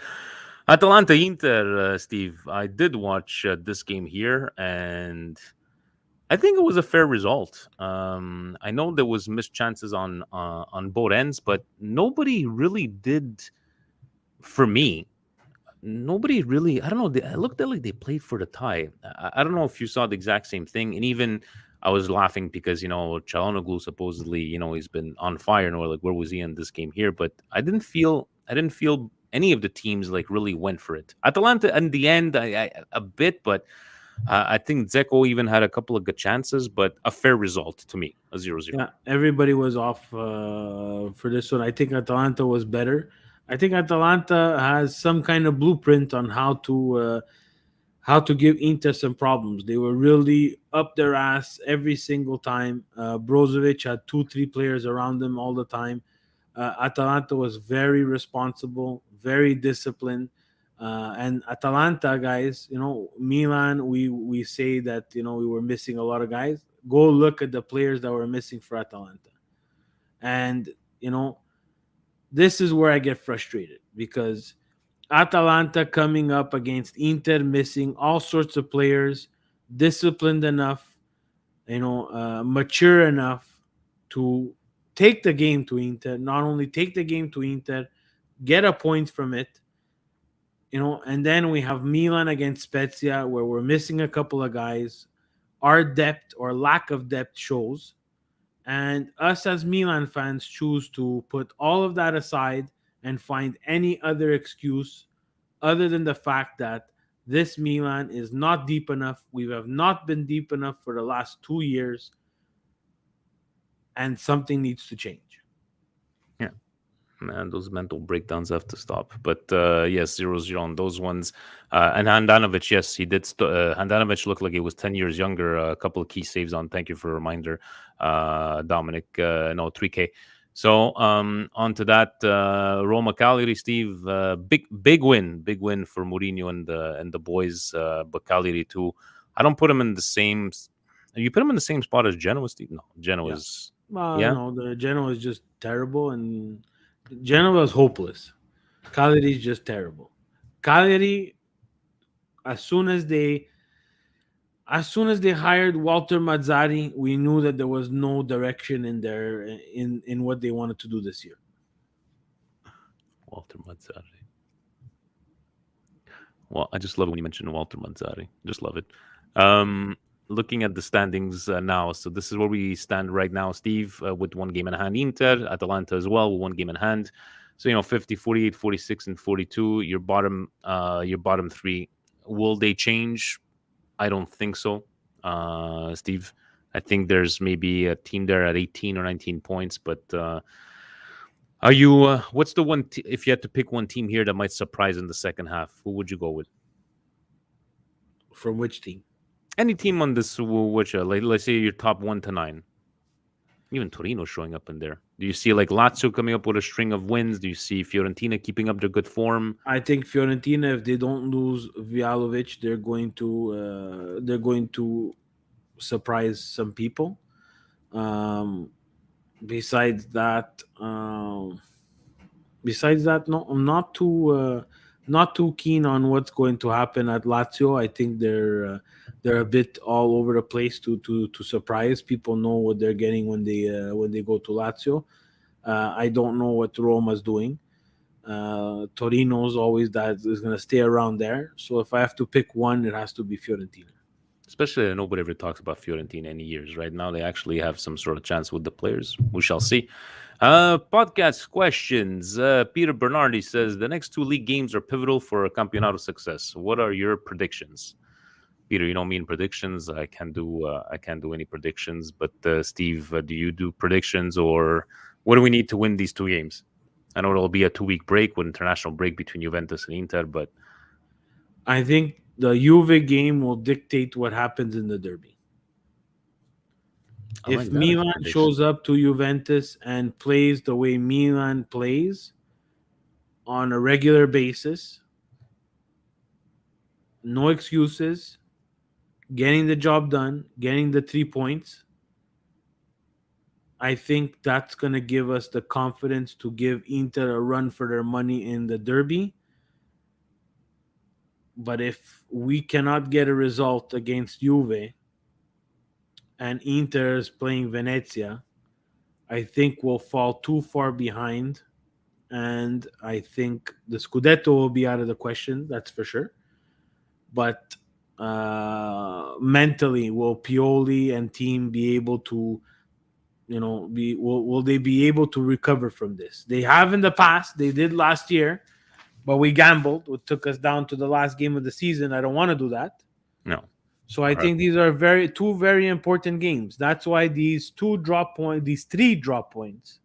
Atalanta Inter, Steve. I did watch this game here, and I think it was a fair result. I know there was missed chances on both ends, but nobody really did. For me, nobody really. I don't know. It looked like they played for the tie. I don't know if you saw the exact same thing, and even I was laughing because Çalhanoğlu supposedly he's been on fire, and we're like, where was he in this game here? But I didn't feel any of the teams like really went for it. Atalanta in the end, a bit, but I think Zeko even had a couple of good chances, but a fair result to me, a 0-0. Yeah, everybody was off for this one. I think Atalanta was better. I think Atalanta has some kind of blueprint on how to give Inter some problems. They were really up their ass every single time. Brozovic had 2-3 players around them all the time. Atalanta was very responsible, very disciplined. And Atalanta, guys, Milan, we say that, we were missing a lot of guys. Go look at the players that were missing for Atalanta. And, this is where I get frustrated, because Atalanta coming up against Inter, missing all sorts of players, disciplined enough, mature enough to take the game to Inter. Not only take the game to Inter, get a point from it, and then we have Milan against Spezia, where we're missing a couple of guys. Our depth or lack of depth shows. And us as Milan fans choose to put all of that aside and find any other excuse other than the fact that this Milan is not deep enough. We have not been deep enough for the last 2 years, and something needs to change. Yeah, man, those mental breakdowns have to stop. But yes, 0-0 on those ones. And Handanovic, yes, he did. Handanovic looked like he was 10 years younger. A couple of key saves on. Thank you for a reminder, Dominic. No, 3K. So on to that, Roma Cagliari, Steve. Big win for Mourinho and the boys. But Cagliari too. I don't put him in the same. You put him in the same spot as Genoa, Steve? No, Genoa's. Yeah. The Genoa is just terrible, and Genoa is hopeless. Cagliari is just terrible. Cagliari, as soon as they hired Walter Mazzari, we knew that there was no direction in what they wanted to do this year. Walter Mazzari. Well, I just love it when you mention Walter Mazzari. Just love it. Looking at the standings now, so this is where we stand right now, Steve, with 1 game in hand. Inter, Atalanta as well with 1 game in hand. So 50, 48, 46, and 42. Your bottom 3. Will they change? I don't think so, Steve. I think there's maybe a team there at 18 or 19 points, but are you? What's the one? If you had to pick one team here that might surprise in the second half, who would you go with? From which team? Any team on this, which like let's say your top 1 to 9. Even Torino showing up in there. Do you see like Lazio coming up with a string of wins? Do you see Fiorentina keeping up their good form? I think Fiorentina, if they don't lose Vlahovic, they're going to surprise some people. Um, besides that, no, I'm not too keen on what's going to happen at Lazio. I think they're a bit all over the place to surprise people. Know what they're getting when they go to Lazio. I don't know what Roma's doing. Torino's always that is going to stay around there. So if I have to pick one, it has to be Fiorentina. Especially nobody ever talks about Fiorentina any years. Right now, they actually have some sort of chance with the players. We shall see. Podcast questions. Peter Bernardi says the next 2 league games are pivotal for a Campionato success. What are your predictions? Peter, you know me in predictions. I can't do any predictions. But Steve, do you do predictions, or what do we need to win these 2 games? I know it'll be a 2-week break with international break between Juventus and Inter, but I think the Juve game will dictate what happens in the derby. If Milan shows up to Juventus and plays the way Milan plays on a regular basis, no excuses, getting the job done, getting the 3 points, I think that's going to give us the confidence to give Inter a run for their money in the derby. But if we cannot get a result against Juve and Inter is playing Venezia, I think we'll fall too far behind. And I think the Scudetto will be out of the question, that's for sure. But mentally, will Pioli and team be able to, will they be able to recover from this? They have in the past. They did last year. But we gambled. It took us down to the last game of the season. I don't want to do that. No. So I think these are two very important games. That's why these 3 drop points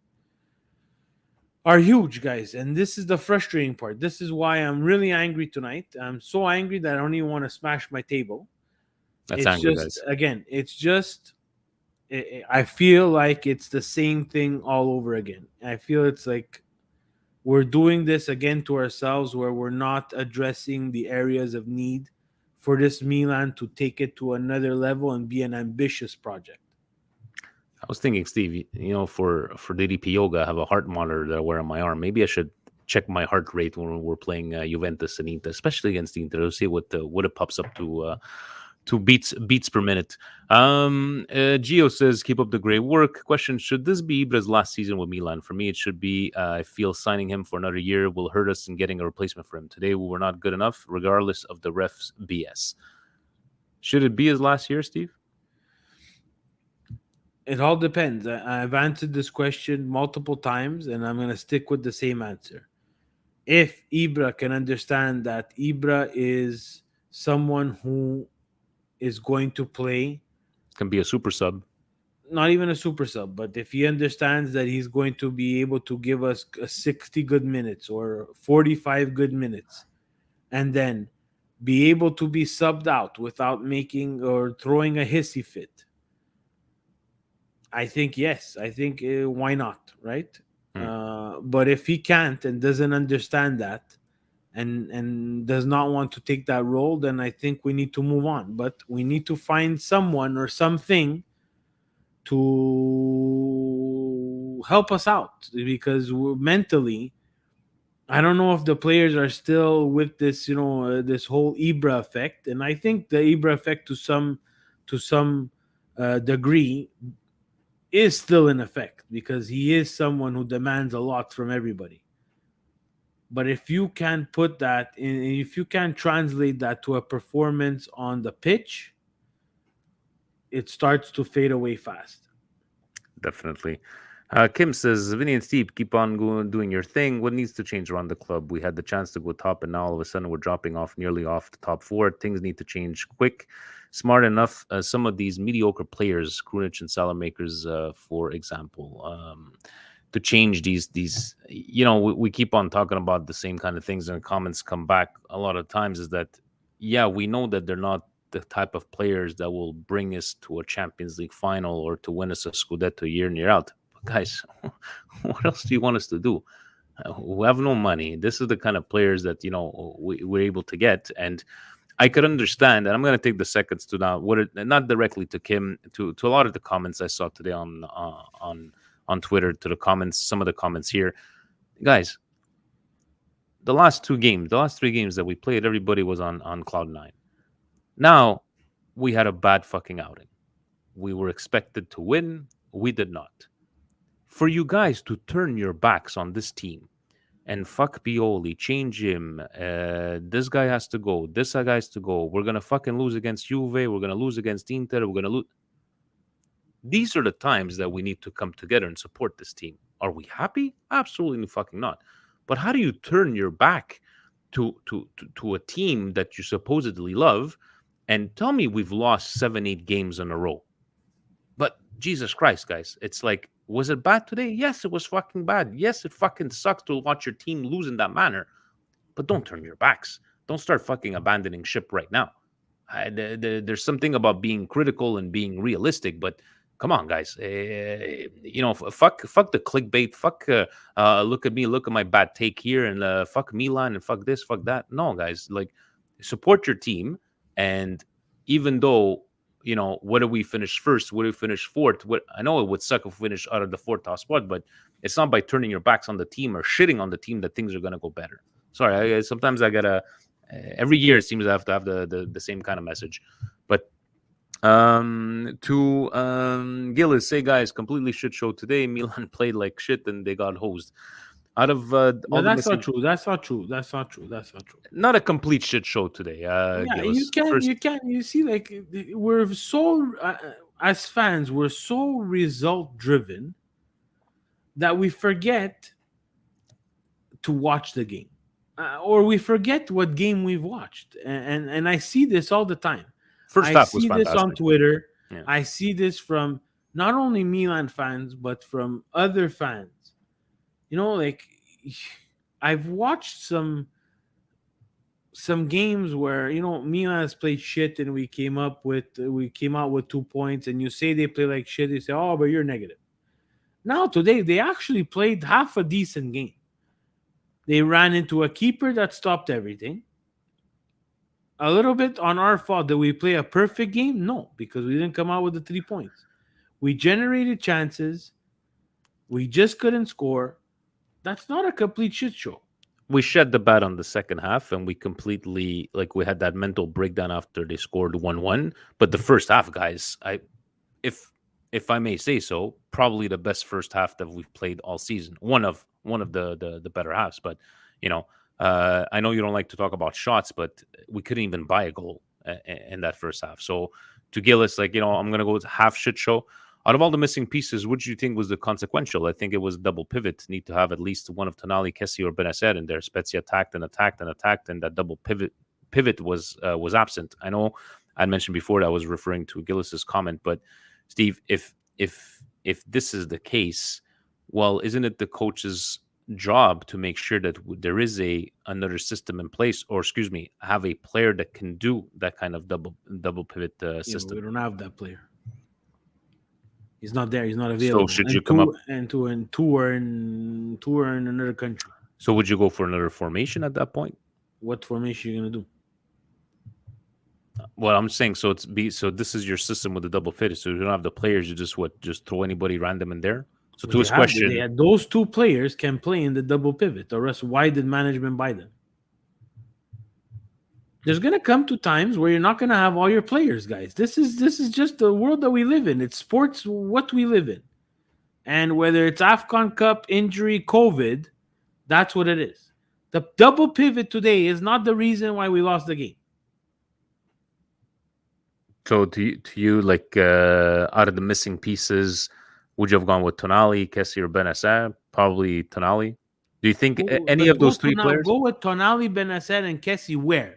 are huge, guys. And this is the frustrating part. This is why I'm really angry tonight. I'm so angry that I don't even want to smash my table. That's angry, guys. Again, it's just, I feel like it's the same thing all over again. I feel it's like we're doing this again to ourselves, where we're not addressing the areas of need for this Milan to take it to another level and be an ambitious project. I was thinking, Steve, for DDP yoga, I have a heart monitor that I wear on my arm. Maybe I should check my heart rate when we're playing Juventus and Inter, especially against Inter, to see what it pops up to beats per minute. Gio says, keep up the great work. Question, should this be Ibra's last season with Milan? For me, it should be. I feel signing him for another year will hurt us in getting a replacement for him. Today, we were not good enough, regardless of the refs' BS. Should it be his last year, Steve? It all depends. I've answered this question multiple times, and I'm going to stick with the same answer. If Ibra can understand that Ibra is someone who is going to play, can be a super sub, not even a super sub, but if he understands that he's going to be able to give us 60 good minutes or 45 good minutes, and then be able to be subbed out without making or throwing a hissy fit, I think yes. I think why not, right? But if he can't and doesn't understand that, and does not want to take that role, then I think we need to move on. But we need to find someone or something to help us out, because mentally, I don't know if the players are still with this, this whole Ibra effect. And I think the Ibra effect to some degree is still in effect, because he is someone who demands a lot from everybody. But if you can put that in, if you can translate that to a performance on the pitch, it starts to fade away fast. Definitely. Kim says, Vinny and Steve, keep on doing your thing. What needs to change around the club? We had the chance to go top, and now all of a sudden we're dropping nearly off the top 4. Things need to change quick. Smart enough. Some of these mediocre players, Krunic and Salamakers, for example, to change these. We keep on talking about the same kind of things, and comments come back a lot of times is that, yeah, we know that they're not the type of players that will bring us to a Champions League final or to win us a Scudetto year in, year out. But guys, what else do you want us to do? We have no money. This is the kind of players that, we're able to get. And I could understand, and I'm going to take the seconds to now, not directly to Kim, to a lot of the comments I saw today on Twitter, to the comments, some of the comments here. Guys, the last 3 games that we played, everybody was on cloud 9. Now, we had a bad fucking outing. We were expected to win. We did not. For you guys to turn your backs on this team and fuck Pioli, change him, this guy has to go, this guy has to go, we're going to fucking lose against Juve, we're going to lose against Inter, we're going to lose. These are the times that we need to come together and support this team. Are we happy? Absolutely fucking not. But how do you turn your back to a team that you supposedly love and tell me we've lost 7-8 games in a row? But Jesus Christ, guys, it's like, was it bad today? Yes, it was fucking bad. Yes, it fucking sucks to watch your team lose in that manner. But don't turn your backs. Don't start fucking abandoning ship right now. There's something about being critical and being realistic, but come on, guys. Fuck the clickbait. Fuck, look at me, look at my bad take here, and fuck Milan, and fuck this, fuck that. No, guys, like, support your team. And even though, whether we finish first, whether we finish fourth, I know it would suck if we finish out of the 4th top spot, but it's not by turning your backs on the team or shitting on the team that things are going to go better. Sorry, sometimes I gotta. Every year it seems I have to have the same kind of message. But to Gillis, say, guys, completely shit show today. Milan played like shit and they got hosed. Out of no, that's not true. That's not true. That's not true. That's not true. Not a complete shit show today. Gillis. You can. You see, like, we're so as fans, we're so result driven that we forget to watch the game, or we forget what game we've watched. And I see this all the time. First half was fantastic. I see this on Twitter. Yeah. I see this from not only Milan fans but from other fans. Like, I've watched some games where, Milan has played shit and we came out with 2 points, and you say they play like shit, they say, oh, but you're negative. Now today they actually played half a decent game. They ran into a keeper that stopped everything. A little bit on our fault. Did we play a perfect game? No, because we didn't come out with the 3 points. We generated chances. We just couldn't score. That's not a complete shit show. We shed the bat on the second half, and we completely, we had that mental breakdown after they scored 1-1. But the first half, guys, if I may say so, probably the best first half that we've played all season. One of the better halves. But I know you don't like to talk about shots, but we couldn't even buy a goal in that first half. So to Gillis, I'm gonna go with half shit show. Out of all the missing pieces, which do you think was the consequential? I think it was double pivot. Need to have at least one of Tonali, Kessie, or Benacer in there. Spezia attacked, and that double pivot was absent. I know I mentioned before that I was referring to Gillis's comment, but Steve, if this is the case, well, isn't it the coach's job to make sure that there is another system in place, or have a player that can do that kind of double pivot system? We don't have that player. He's not there. He's not available. So should you come up and tour in another country? So would you go for another formation at that point? What formation are you gonna do? Well, I'm saying so this is your system with the double pivot. So you don't have the players. You just throw anybody random in there. So to his question, those 2 players can play in the double pivot. Or else, why did management buy them? There's gonna come to times where you're not gonna have all your players, guys. This is just the world that we live in. It's sports, what we live in, and whether it's AFCON Cup, injury, COVID, that's what it is. The double pivot today is not the reason why we lost the game. So to you, out of the missing pieces, would you have gone with Tonali, Kessie, or Benacer? Probably Tonali. Do you think any of those 3 players? Go with Tonali, Benacer, and Kessie where?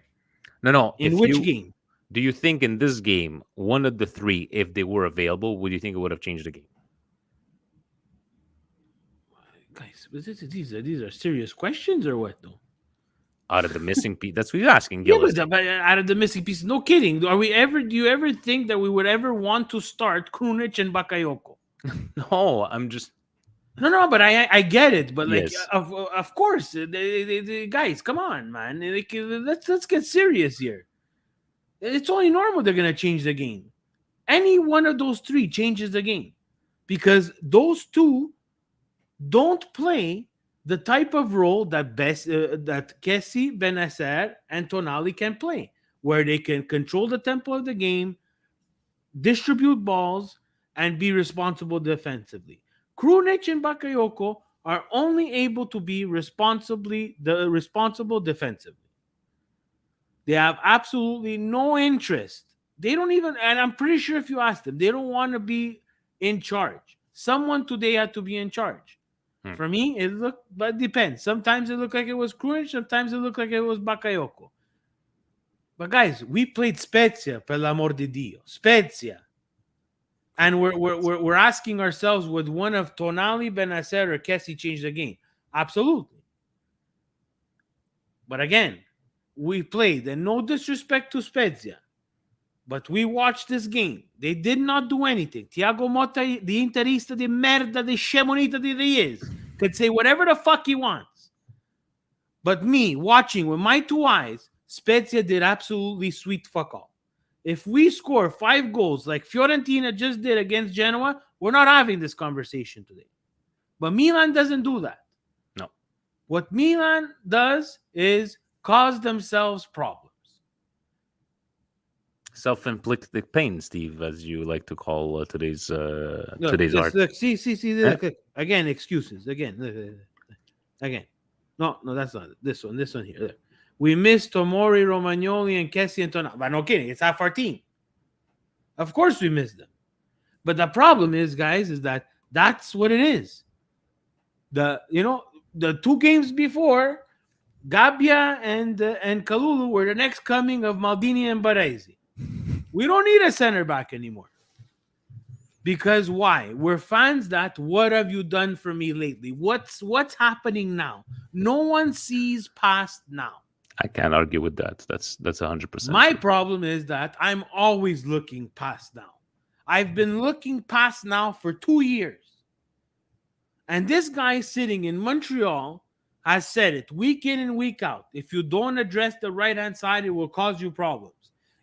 No. In which game? Do you think in this game, one of the 3, if they were available, would you think it would have changed the game? Guys, these are serious questions or what, though? Out of the missing piece, that's what you're asking, Yeah, Gillis. but out of the missing pieces, no kidding. Do you ever think that we would ever want to start Krunic and Bakayoko? No, I'm just. No, but I get it. But like, Yes. of course, the guys, come on, man. Like, let's get serious here. It's only normal they're gonna change the game. Any one of those three changes the game because those two don't play the type of role that Kessie, Benacer, and Tonali can play, where they can control the tempo of the game, distribute balls, and be responsible defensively. Krunic and Bakayoko are only able to be responsible defensively. They have absolutely no interest. They don't even, and I'm pretty sure if you ask them, they don't want to be in charge. Someone today had to be in charge. For me, but it depends. Sometimes it looked like it was Krunic, sometimes it looked like it was Bakayoko. But guys, we played Spezia, per l'amor di Dio. Spezia. And we're asking ourselves, would one of Tonali, Benacer, or Kessie change the game? Absolutely. But again, we played, and no disrespect to Spezia, but we watched this game. They did not do anything. Thiago Motta, the interista de merda, de scemonita that he is, could say whatever the fuck he wants. But me, watching with my two eyes, Spezia did absolutely sweet fuck all. If we score 5 goals like Fiorentina just did against Genoa, we're not having this conversation today. But Milan doesn't do that. No. What Milan does is cause themselves problems. Self-inflicted pain, Steve, as you like to call today's art. Look, see, look, again, excuses. Again. No, that's not it. This one here. Look. We missed Tomori, Romagnoli, and Kessie and Tonali. But no kidding, it's half our team. Of course we missed them. But the problem is, guys, is that that's what it is. The 2 games before, Gabbia and Kalulu were the next coming of Maldini and Baresi. We don't need a center back anymore. Because why? We're fans that, what have you done for me lately? What's happening now? No one sees past now. I can't argue with that. That's 100%. My problem is that I'm always looking past now. I've been looking past now for 2 years. And this guy sitting in Montreal has said it week in and week out. If you don't address the right-hand side, it will cause you problems.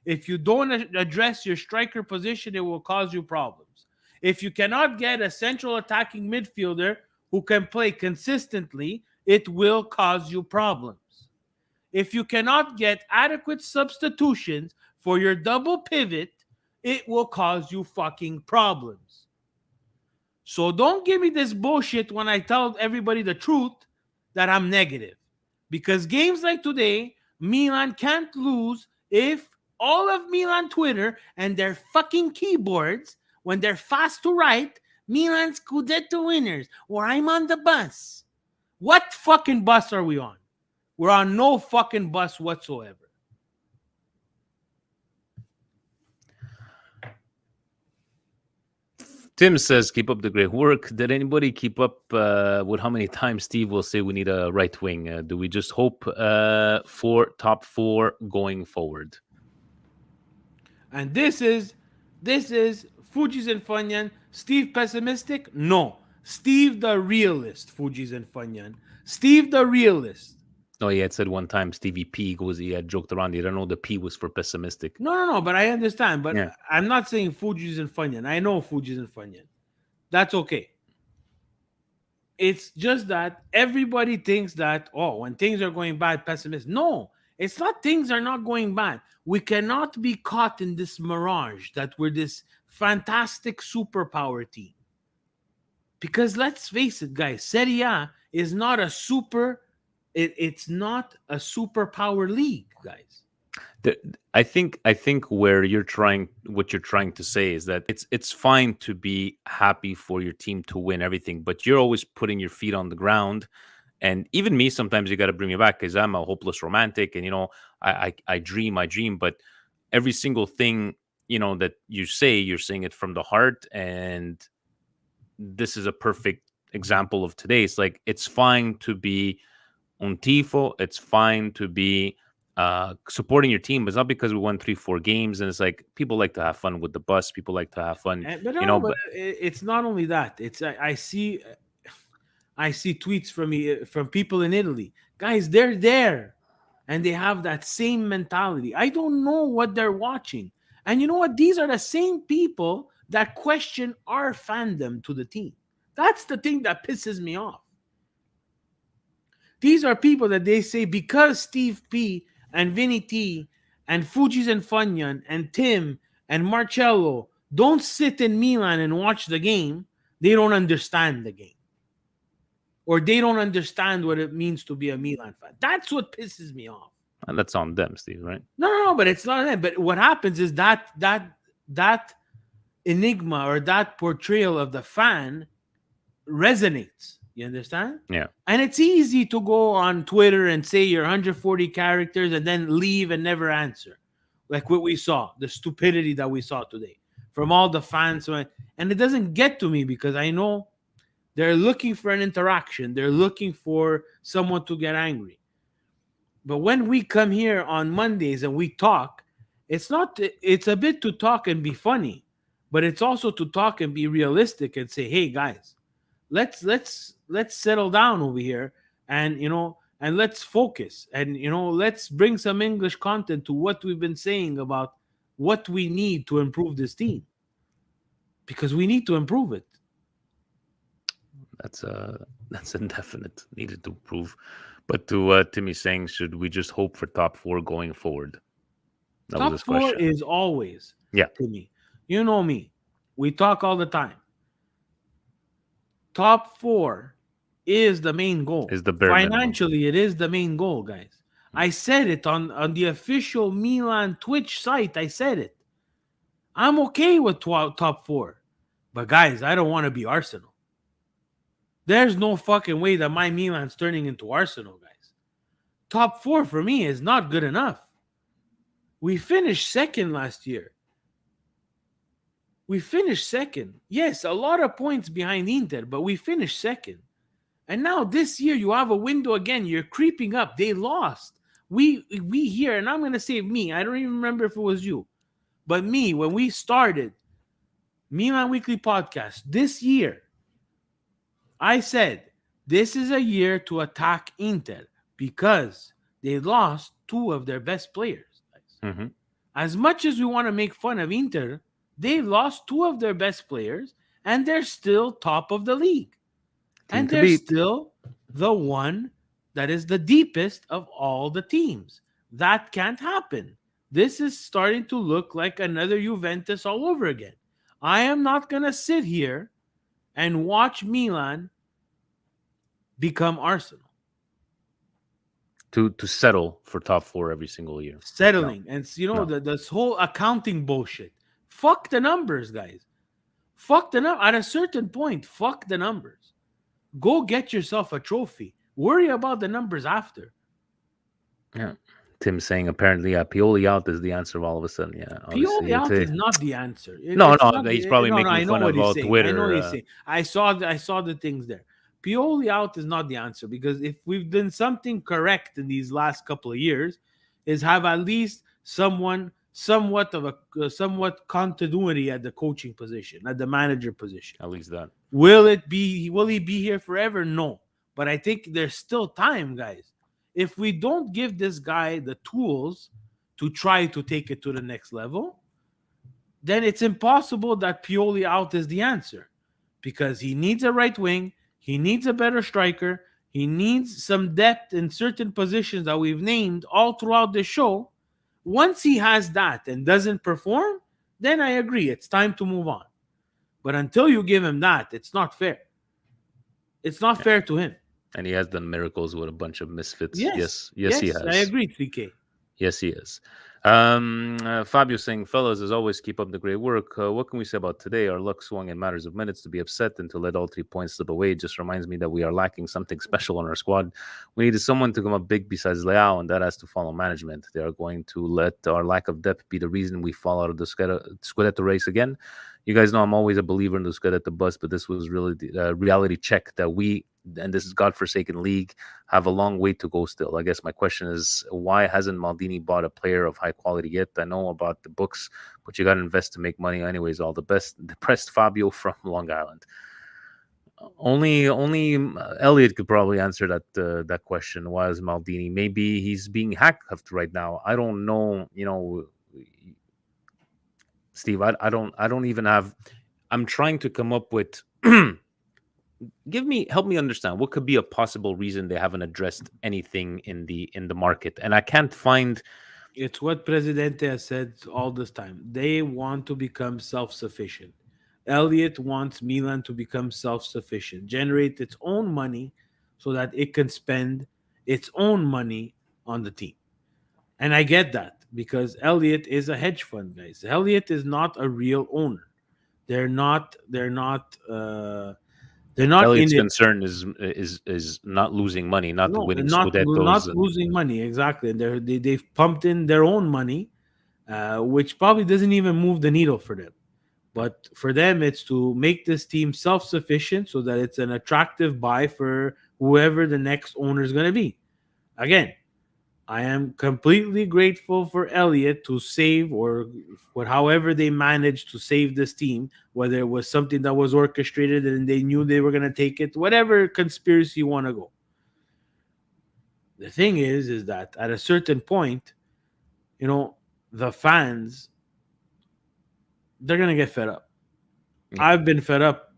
If you don't address your striker position, it will cause you problems. If you cannot get a central attacking midfielder who can play consistently, it will cause you problems. If you cannot get adequate substitutions for your double pivot, it will cause you fucking problems. So don't give me this bullshit when I tell everybody the truth that I'm negative. Because games like today, Milan can't lose if all of Milan Twitter and their fucking keyboards, when they're fast to write, Milan Scudetto winners, or I'm on the bus. What fucking bus are we on? We're on no fucking bus whatsoever. Tim says, keep up the great work. Did anybody keep up with how many times Steve will say we need a right wing? Do we just hope for top 4 going forward? And this is Fuji's and Funyan. Steve pessimistic? No. Steve the realist, Fuji's and Funyan. Steve the realist. No, he had said one time Stevie P he had joked around. You don't know the P was for pessimistic. No, but I understand. But yeah. I'm not saying Fuji's and Funyan. I know Fuji's and Funyan. That's okay. It's just that everybody thinks that, when things are going bad, pessimist. No, it's not things are not going bad. We cannot be caught in this mirage that we're this fantastic superpower team. Because let's face it, guys, Serie A is not a it's not a superpower league, guys. I think what you're trying to say is that it's fine to be happy for your team to win everything, but you're always putting your feet on the ground. And even me, sometimes you got to bring me back because I'm a hopeless romantic, and I dream, but every single thing that you're saying it from the heart, and this is a perfect example of today. It's like it's fine to be Un tifo, it's fine to be supporting your team, but it's not because we won 3-4 games. And it's like people like to have fun with the bus. People like to have fun, But you no, know. but But it's not only that. It's I see tweets from people in Italy. Guys, they're there, and they have that same mentality. I don't know what they're watching, and you know what? These are the same people that question our fandom to the team. That's the thing that pisses me off. These are people that they say because Steve P and Vinny T and Fuji's and Funyan and Tim and Marcello don't sit in Milan and watch the game, they don't understand the game. Or they don't understand what it means to be a Milan fan. That's what pisses me off. and that's on them, Steve, right? No, but it's not that. But what happens is that enigma or that portrayal of the fan resonates. You understand? Yeah. And it's easy to go on Twitter and say your 140 characters and then leave and never answer. Like what we saw, the stupidity that we saw today from all the fans. And it doesn't get to me because I know they're looking for an interaction. They're looking for someone to get angry. But when we come here on Mondays and we talk, it's a bit to talk and be funny, but it's also to talk and be realistic and say, hey guys, let's settle down over here and and let's focus and let's bring some English content to what we've been saying about what we need to improve this team, because we need to improve it. That's indefinite, needed to improve. But to Timmy saying, should we just hope for top 4 going forward? That Top was his 4 question. is always, Yeah. Timmy, you know me, we talk all the time. Top 4 is the main goal. Is the bare Financially, it is the main goal, guys. I said it on the official Milan Twitch site. I said it. I'm okay with top 4. But, guys, I don't want to be Arsenal. There's no fucking way that my Milan's turning into Arsenal, guys. Top 4 for me is not good enough. We finished second last year. We finished second. Yes, a lot of points behind Inter, but we finished second. And now this year you have a window again. You're creeping up. They lost. We here, and I'm going to say me. I don't even remember if it was you. But me, when we started Milan Weekly Podcast this year, I said, this is a year to attack Inter because they lost 2 of their best players. Mm-hmm. As much as we want to make fun of Inter, they lost 2 of their best players, and they're still top of the league. And they're still the one that is the deepest of all the teams. That can't happen. This is starting to look like another Juventus all over again. I am not going to sit here and watch Milan become Arsenal. To settle for top 4 every single year. Settling. No. And, this whole accounting bullshit. Fuck the numbers, guys. Fuck the numbers. At a certain point, fuck the numbers. Go get yourself a trophy. Worry about the numbers after. Yeah. Tim saying apparently Pioli out is the answer all of a sudden. Yeah. Pioli out is not the answer. He's probably making fun of all Twitter. I know what he's saying. I saw the things there. Pioli out is not the answer, because if we've done something correct in these last couple of years, is have at least somewhat continuity at the coaching position, at the manager position. At least that. Will he be here forever? No. But I think there's still time, guys. If we don't give this guy the tools to try to take it to the next level, then it's impossible that Pioli out is the answer, because he needs a right wing. He needs a better striker. He needs some depth in certain positions that we've named all throughout the show. Once he has that and doesn't perform, then I agree. It's time to move on. But until you give him that, it's not fair. It's not fair to him. And he has done miracles with a bunch of misfits. Yes, he has. I agree, 3K. Yes, he is. Fabio saying, fellas, as always, keep up the great work. What can we say about today? Our luck swung in matters of minutes. To be upset and to let all 3 points slip away just reminds me that we are lacking something special on our squad. We needed someone to come up big besides Leao, and that has to follow management. They are going to let our lack of depth be the reason we fall out of the Scudetto race again. You guys know I'm always a believer in the Scud at the bus, but this was really the reality check that we, and this is godforsaken league, have a long way to go still. I guess my question is, why hasn't Maldini bought a player of high quality yet? I know about the books, but you got to invest to make money anyways. All the best. Depressed Fabio from Long Island. Only Elliot could probably answer that question. Why is Maldini? Maybe he's being handcuffed right now. I don't know. Steve, I don't even have. I'm trying to come up with. Help me understand what could be a possible reason they haven't addressed anything in the market, and I can't find. It's what Presidente has said all this time. They want to become self-sufficient. Elliot wants Milan to become self-sufficient, generate its own money so that it can spend its own money on the team. And I get that because Elliot is a hedge fund, guys. Elliot is not a real owner. They're not. They're not Elliot's in it. concern is not losing money, not No, winning not Scudettos. losing money. Exactly. They've pumped in their own money, which probably doesn't even move the needle for them. But for them, it's to make this team self-sufficient so that it's an attractive buy for whoever the next owner is going to be. Again, I am completely grateful for Elliot to save or however they managed to save this team, whether it was something that was orchestrated and they knew they were going to take it, whatever conspiracy you want to go. The thing is that at a certain point, the fans, they're going to get fed up. Yeah. I've been fed up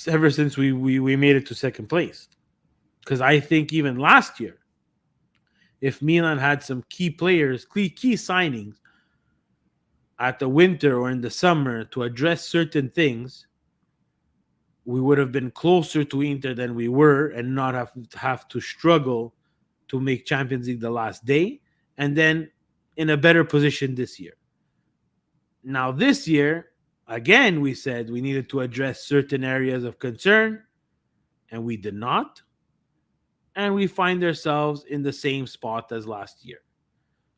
ever since we made it to second place. Because I think even last year, if Milan had some key players, key signings at the winter or in the summer to address certain things, we would have been closer to Inter than we were and not have to struggle to make Champions League the last day, and then in a better position this year. Now this year, again, we said we needed to address certain areas of concern, and we did not. And we find ourselves in the same spot as last year.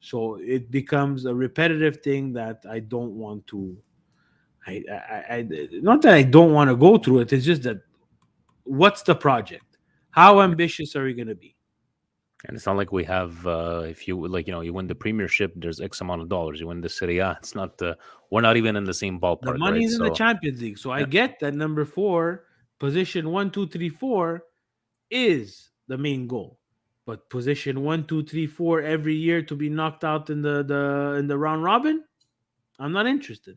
So it becomes a repetitive thing that I don't want to. Not that I don't want to go through it. It's just that what's the project? How ambitious are we going to be? And it's not like we have. If you you win the Premiership, there's X amount of dollars. You win the Serie A, it's not. We're not even in the same ballpark. The money's in the Champions League, so I get that number 4, position 1, 2, 3, 4 is the main goal, but position 1, 2, 3, 4 every year to be knocked out in the round robin, I'm not interested.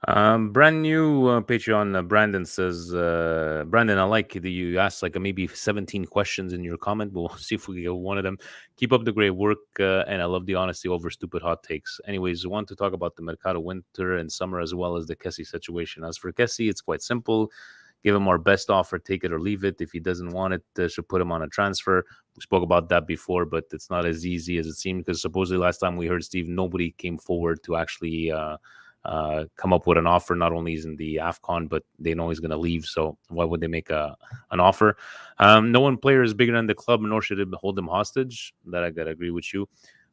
Brand new Patreon. Brandon says, Brandon, I like that you asked like maybe 17 questions in your comment. We'll see if we get one of them. Keep up the great work, and I love the honesty over stupid hot takes. Anyways, I want to talk about the Mercato winter and summer as well as the Kessie situation. As for Kessie, it's quite simple. Give him our best offer, take it or leave it. If he doesn't want it, should put him on a transfer. We spoke about that before, but it's not as easy as it seemed because supposedly last time we heard Steve, nobody came forward to actually come up with an offer. Not only is in the AFCON, but they know he's going to leave. So why would they make an offer? No one player is bigger than the club, nor should it hold them hostage. That I got to agree with you.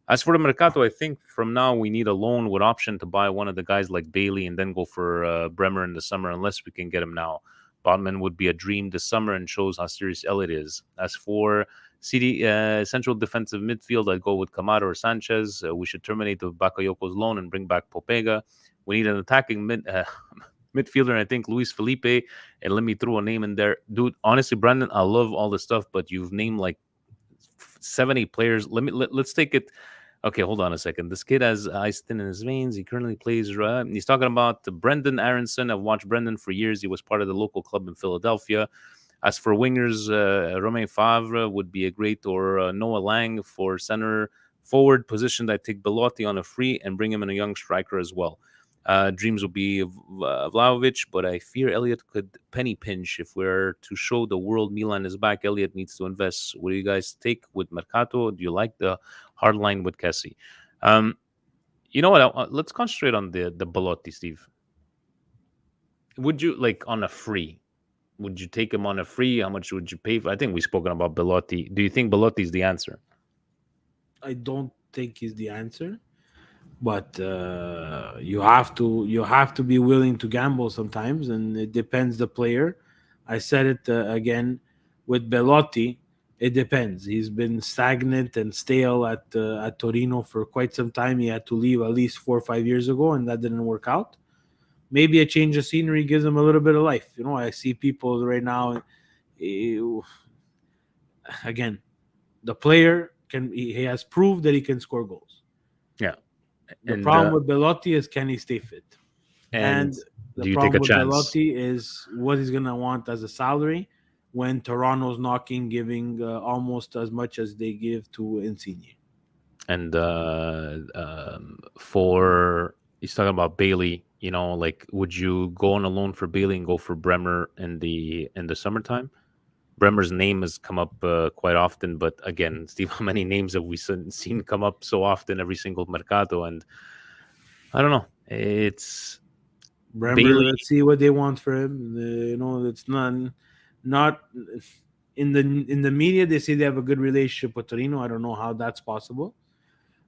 As for the Mercato, I think from now we need a loan with option to buy one of the guys like Bailey and then go for Bremer in the summer unless we can get him now. Botman would be a dream this summer and shows how serious Elliot is. As for central defensive midfield, I'd go with Kamara or Sanchez. We should terminate the Bakayoko's loan and bring back Popega. We need an attacking midfielder, and I think Luis Felipe. And let me throw a name in there. Dude, honestly, Brandon, I love all this stuff, but you've named like 7-8 players. Let's take it. Okay, hold on a second. This kid has ice thin in his veins. He currently plays. He's talking about Brendan Aronson. I've watched Brendan for years. He was part of the local club in Philadelphia. As for wingers, Romain Favre would be a great, or Noah Lang for center forward position. I take Belotti on a free and bring him in a young striker as well. Dreams will be Vlahovic, but I fear Elliot could penny pinch. If we're to show the world Milan is back, Elliot needs to invest. What do you guys take with Mercato? Do you like the hard line with Kessie? You know what? Let's concentrate on the Belotti, Steve. Would you, like, on a free? Would you take him on a free? How much would you pay for? I think we've spoken about Belotti. Do you think Belotti is the answer? I don't think he's the answer. but you have to be willing to gamble sometimes, and it depends the player. I said it again with Belotti. It depends. He's been stagnant and stale at Torino for quite some time. He had to leave at least 4 or 5 years ago, and that didn't work out. Maybe a change of scenery gives him a little bit of life. I see people right now. Again, the player he has proved that he can score goals. Yeah. The problem with Belotti is, can he stay fit? And the problem with Belotti is what he's gonna want as a salary when Toronto's knocking, giving almost as much as they give to Insigne. And for he's talking about Bailey. Like, would you go on a loan for Bailey and go for Bremer in the summertime? Bremer's name has come up quite often, but again, Steve, how many names have we seen come up so often every single mercato? And I don't know. It's Bremer. Bailey. Let's see what they want for him. It's not in the media. They say they have a good relationship with Torino. I don't know how that's possible.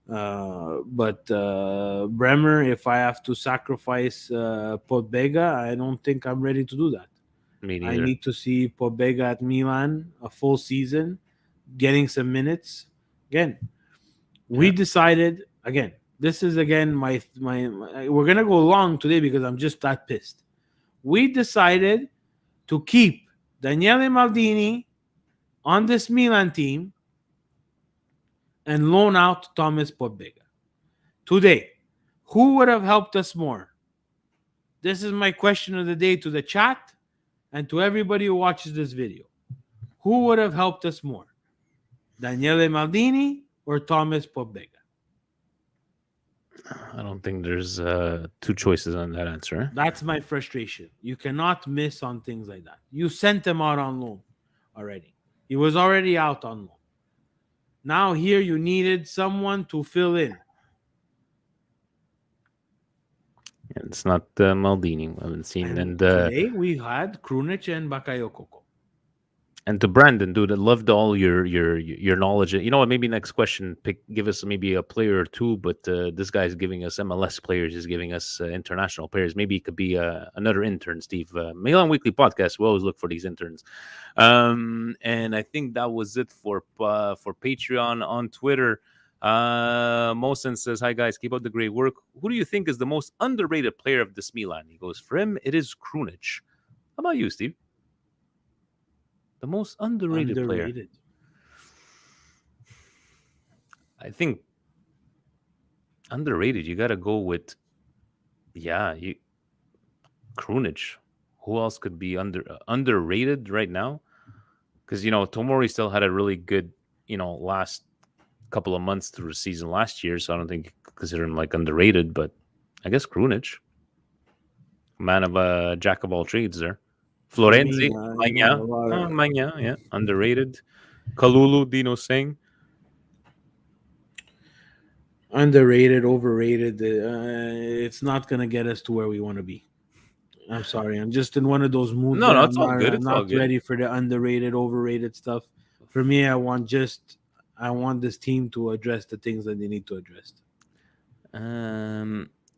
But Bremer, if I have to sacrifice Podbega, I don't think I'm ready to do that. Me neither. I need to see Podbega at Milan a full season, getting some minutes. Again, we decided, again, this is again my we're gonna go long today because I'm just that pissed. We decided to keep Daniele Maldini on this Milan team and loan out Thomas Podbega. Today, who would have helped us more? This is my question of the day to the chat and to everybody who watches this video. Who would have helped us more? Daniele Maldini or Thomas Podbega? I don't think there's two choices on that answer. That's my frustration. You cannot miss on things like that. You sent him out on loan already. He was already out on loan. Now here you needed someone to fill in. It's not Maldini. I haven't seen. And today we had Krunic and Bakayoko. And to Brandon, dude, I loved all your knowledge. You know what? Maybe next question, give us maybe a player or two. But this guy's giving us MLS players. He's giving us international players. Maybe it could be another intern, Steve. Milan Weekly Podcast. We always look for these interns. And I think that was it for Patreon. On Twitter, Mosen says, "Hi guys, keep up the great work. Who do you think is the most underrated player of this Milan?" He goes, "For him, it is Krunic." How about you, Steve? The most underrated player. I think underrated. You got to go with, Krunic. Who else could be underrated right now? Because Tomori still had a really good last couple of months through the season last year, so I don't think you consider him like underrated. But I guess Krunic, man of jack of all trades there. Florenzi, Magna, yeah, underrated. Kalulu, Dino Singh. Underrated, overrated. It's not going to get us to where we want to be. I'm sorry. I'm just in one of those moods. No, it's all good. I'm not ready for the underrated, overrated stuff. For me, I want this team to address the things that they need to address.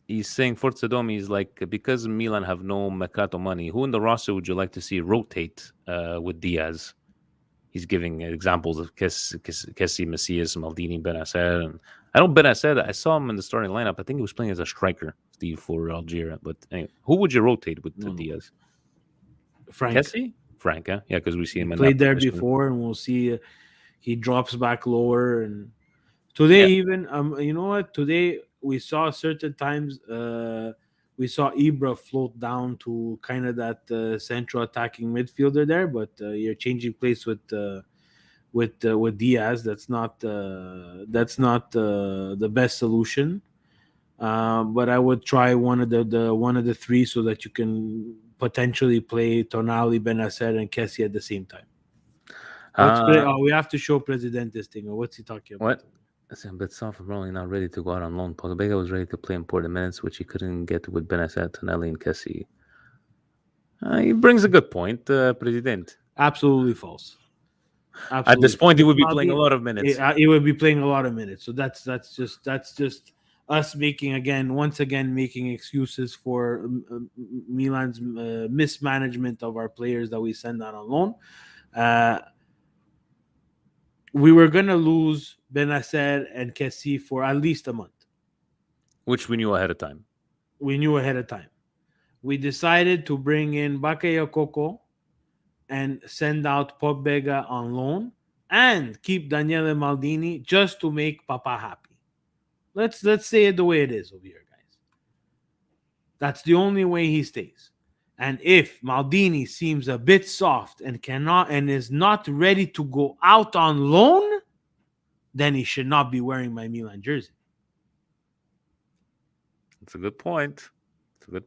He's saying Forza Domi is like, because Milan have no Mercato money, who in the roster would you like to see rotate with Diaz? He's giving examples of Kessie, Messias, Maldini, Benacer. And I know Benacer, I saw him in the starting lineup. I think he was playing as a striker, Steve, for Algeria. But anyway, who would you rotate with Diaz? Frank. Kessie? Frank, yeah, because we see him played there before, and we'll see he drops back lower. And today, even you know what? Today we saw certain times we saw Ibra float down to kind of that central attacking midfielder there, but you're changing place with Diaz. That's not the best solution. But I would try one of the three so that you can potentially play Tonali, Benacer, and Kessie at the same time. We have to show President this thing. Or what's he talking about? What? It's a bit soft. Probably not ready to go out on loan. Podbega was ready to play important minutes, which he couldn't get with Benacer, Tonali, and Kessie. He brings a good point, President. Absolutely false. At this point, he would be playing a lot of minutes. He would be playing a lot of minutes. So that's just us once again making excuses for Milan's mismanagement of our players that we send out on loan. We were going to lose Benacer and Kessie for at least a month. Which we knew ahead of time. We decided to bring in Bakayokoko and send out Pobega on loan and keep Daniele Maldini just to make Papa happy. Let's say it the way it is over here, guys. That's the only way he stays. And if Maldini seems a bit soft and is not ready to go out on loan, then he should not be wearing my Milan jersey. That's a good point.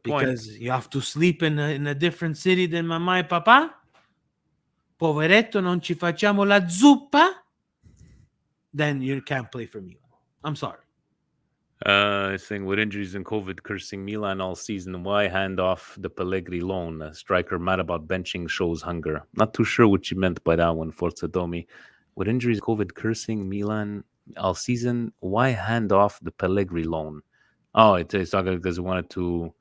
Because you have to sleep in a different city than mamma e papà. Poveretto, non ci facciamo la zuppa. Then you can't play for Milan. I'm sorry. Saying with injuries and COVID cursing Milan all season, why hand off the Pellegrini loan? A striker mad about benching shows hunger. Not too sure what you meant by that one, Forza Domi. With injuries, COVID cursing Milan all season, why hand off the Pellegrini loan? Oh, it's talking because he wanted to.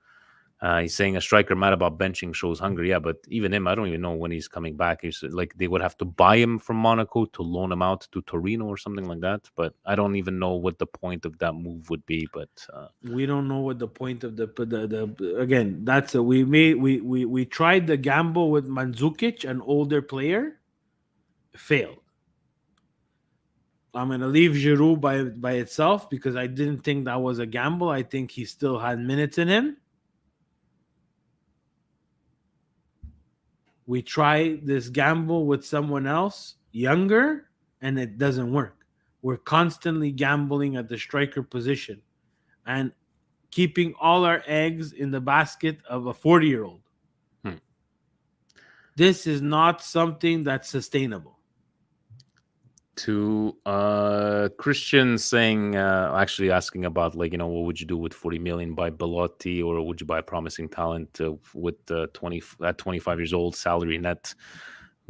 He's saying a striker mad about benching shows hunger. Yeah, but even him, I don't even know when he's coming back. He's like they would have to buy him from Monaco to loan him out to Torino or something like that. But I don't even know what the point of that move would be. But we don't know what the point of the again. That's we tried the gamble with Mandzukic, an older player, failed. I'm gonna leave Giroud by itself because I didn't think that was a gamble. I think he still had minutes in him. We try this gamble with someone else younger, and it doesn't work. We're constantly gambling at the striker position and keeping all our eggs in the basket of a 40-year-old. This is not something that's sustainable. To Christian saying, actually asking about what would you do with 40 million by Belotti, or would you buy a promising talent with 25 years old salary net?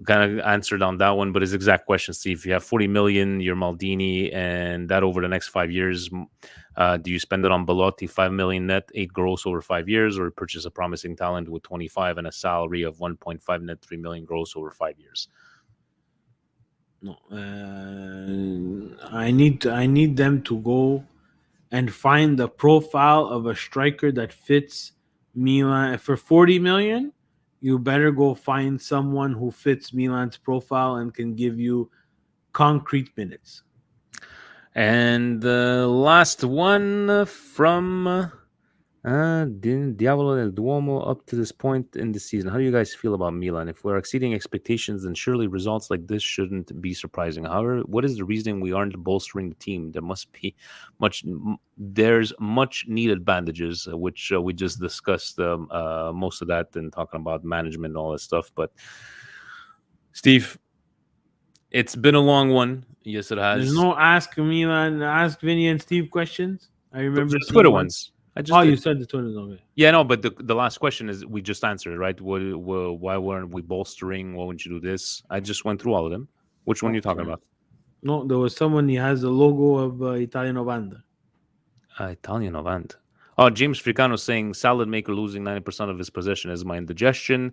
Kind of answered on that one, but his exact question, Steve, if you have 40 million, you're Maldini, and that over the next 5 years, do you spend it on Belotti, 5 million net, 8 gross over 5 years, or purchase a promising talent with 25 and a salary of 1.5 net, 3 million gross over 5 years? No, I need them to go and find the profile of a striker that fits Milan. For 40 million, you better go find someone who fits Milan's profile and can give you concrete minutes. And the last one from Diavolo del Duomo. Up to this point in the season, how do you guys feel about Milan? If we're exceeding expectations, then surely results like this shouldn't be surprising. However, what is the reason we aren't bolstering the team? There's much needed bandages, which we just discussed most of that and talking about management and all that stuff. But Steve, it's been a long one. Yes, it has. There's no ask Vinny and Steve questions. I remember the Twitter ones. You said the Twitter. Okay. Yeah, no, but the last question is we just answered it, right? Why weren't we bolstering? Why wouldn't you do this? I just went through all of them. Which one are you talking about? No, there was someone. He has the logo of Italian Novanda. Italian Novanda. Oh, James Fricano saying salad maker losing 90% of his possession is my indigestion.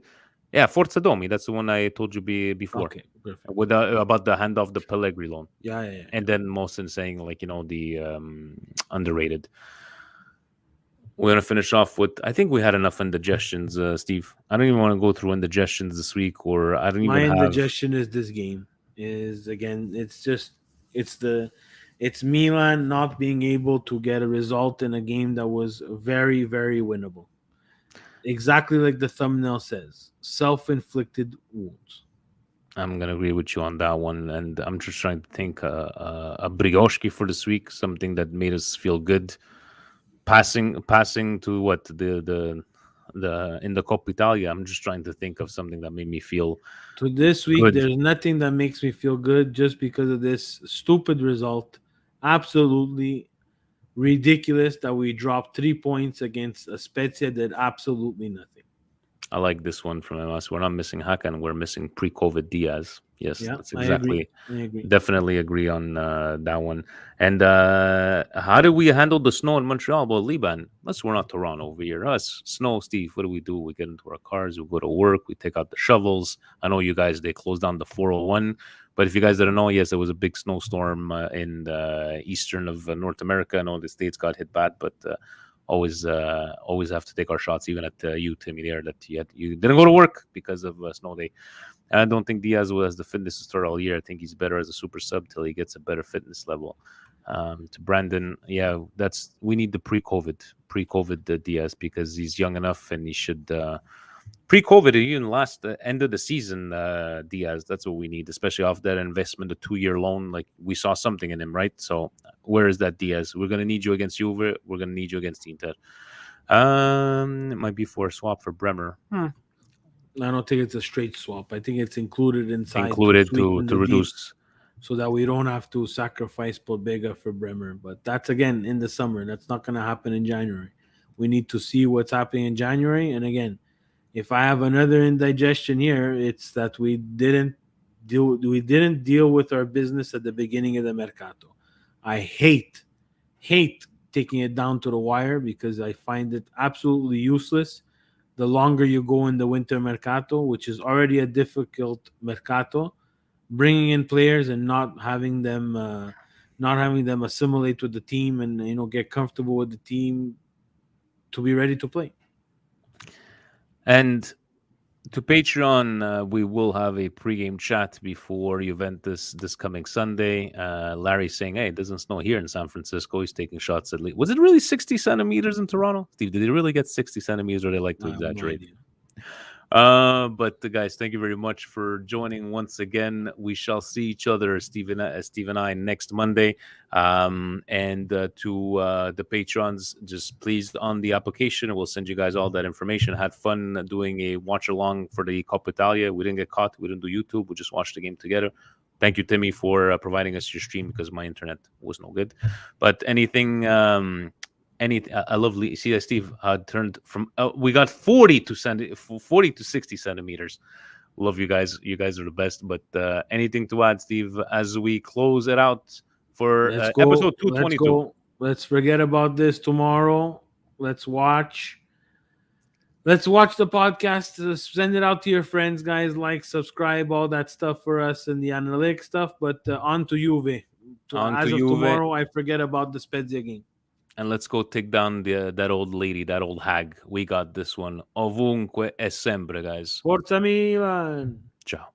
Yeah, Forza Domi. That's the one I told you before. Okay, perfect. About the handoff the Pellegrini loan. Yeah. And then Mohsen saying the underrated. We're going to finish off with, I think we had enough indigestions, Steve. I don't even want to go through indigestions this week, or I don't even have... My indigestion is this game. It's Milan not being able to get a result in a game that was very, very winnable. Exactly like the thumbnail says, self-inflicted wounds. I'm going to agree with you on that one. And I'm just trying to think a Brioshki for this week, something that made us feel good. Passing to what the in the Coppa Italia. I'm just trying to think of something that made me feel to this week. Good. There's nothing that makes me feel good just because of this stupid result. Absolutely ridiculous that we dropped 3 points against a Spezia that absolutely nothing. I like this one from us. We're not missing Hakan. We're missing pre-COVID Diaz. Yes, Yeah, that's I agree. exactly. Definitely agree on that one. And how do we handle the snow in Montreal? Well, Liban, unless we're not Toronto over here. Us, snow, Steve, what do? We get into our cars, we go to work, we take out the shovels. I know you guys, they closed down the 401. But if you guys didn't know, yes, there was a big snowstorm in the eastern of North America. I know the States got hit bad, but always have to take our shots, even at you, Timmy, there, that you didn't go to work because of snow day. I don't think Diaz has the fitness to start all year. I think he's better as a super sub till he gets a better fitness level. To Brandon, yeah, we need the pre-COVID Diaz, because he's young enough and he should pre-COVID, even last end of the season, Diaz. That's what we need, especially off that investment, a 2-year loan. Like, we saw something in him, right? So where is that Diaz? We're gonna need you against Juve. We're gonna need you against Inter. It might be for a swap for Bremer. I don't think it's a straight swap. I think it's included inside To reduce, so that we don't have to sacrifice Pobega for Bremer. But that's, again, in the summer. That's not going to happen in January. We need to see what's happening in January. And again, if I have another indigestion here, it's that we didn't deal with our business at the beginning of the mercato. I hate taking it down to the wire, because I find it absolutely useless. The longer you go in the winter mercato, which is already a difficult mercato, bringing in players and not having them assimilate with the team and get comfortable with the team to be ready to play. And to Patreon, we will have a pregame chat before Juventus this coming Sunday. Larry's saying, hey, it doesn't snow here in San Francisco. He's taking shots at least. Was it really 60 centimeters in Toronto? Steve, did they really get 60 centimeters, or they like to exaggerate? But guys, thank you very much for joining once again. We shall see each other, Steve and I, next Monday. And to the patrons, just please, on the application, we'll send you guys all that information. Had fun doing a watch along for the Coppa Italia. We didn't get caught. We didn't do YouTube. We just watched the game together. Thank you, Timmy, for providing us your stream, because my internet was no good. But anything. I love see Steve turned from we got 40 to 60 centimeters. Love you guys. You guys are the best. But anything to add, Steve, as we close it out for episode 222? Let's forget about this tomorrow. Let's watch the podcast. Send it out to your friends, guys. Like, subscribe, all that stuff for us, and the analytics stuff. But on to Juve. As of tomorrow, I forget about the Spezia game. And let's go take down that old lady, that old hag. We got this one. Ovunque e sempre, guys. Forza Milan. Ciao.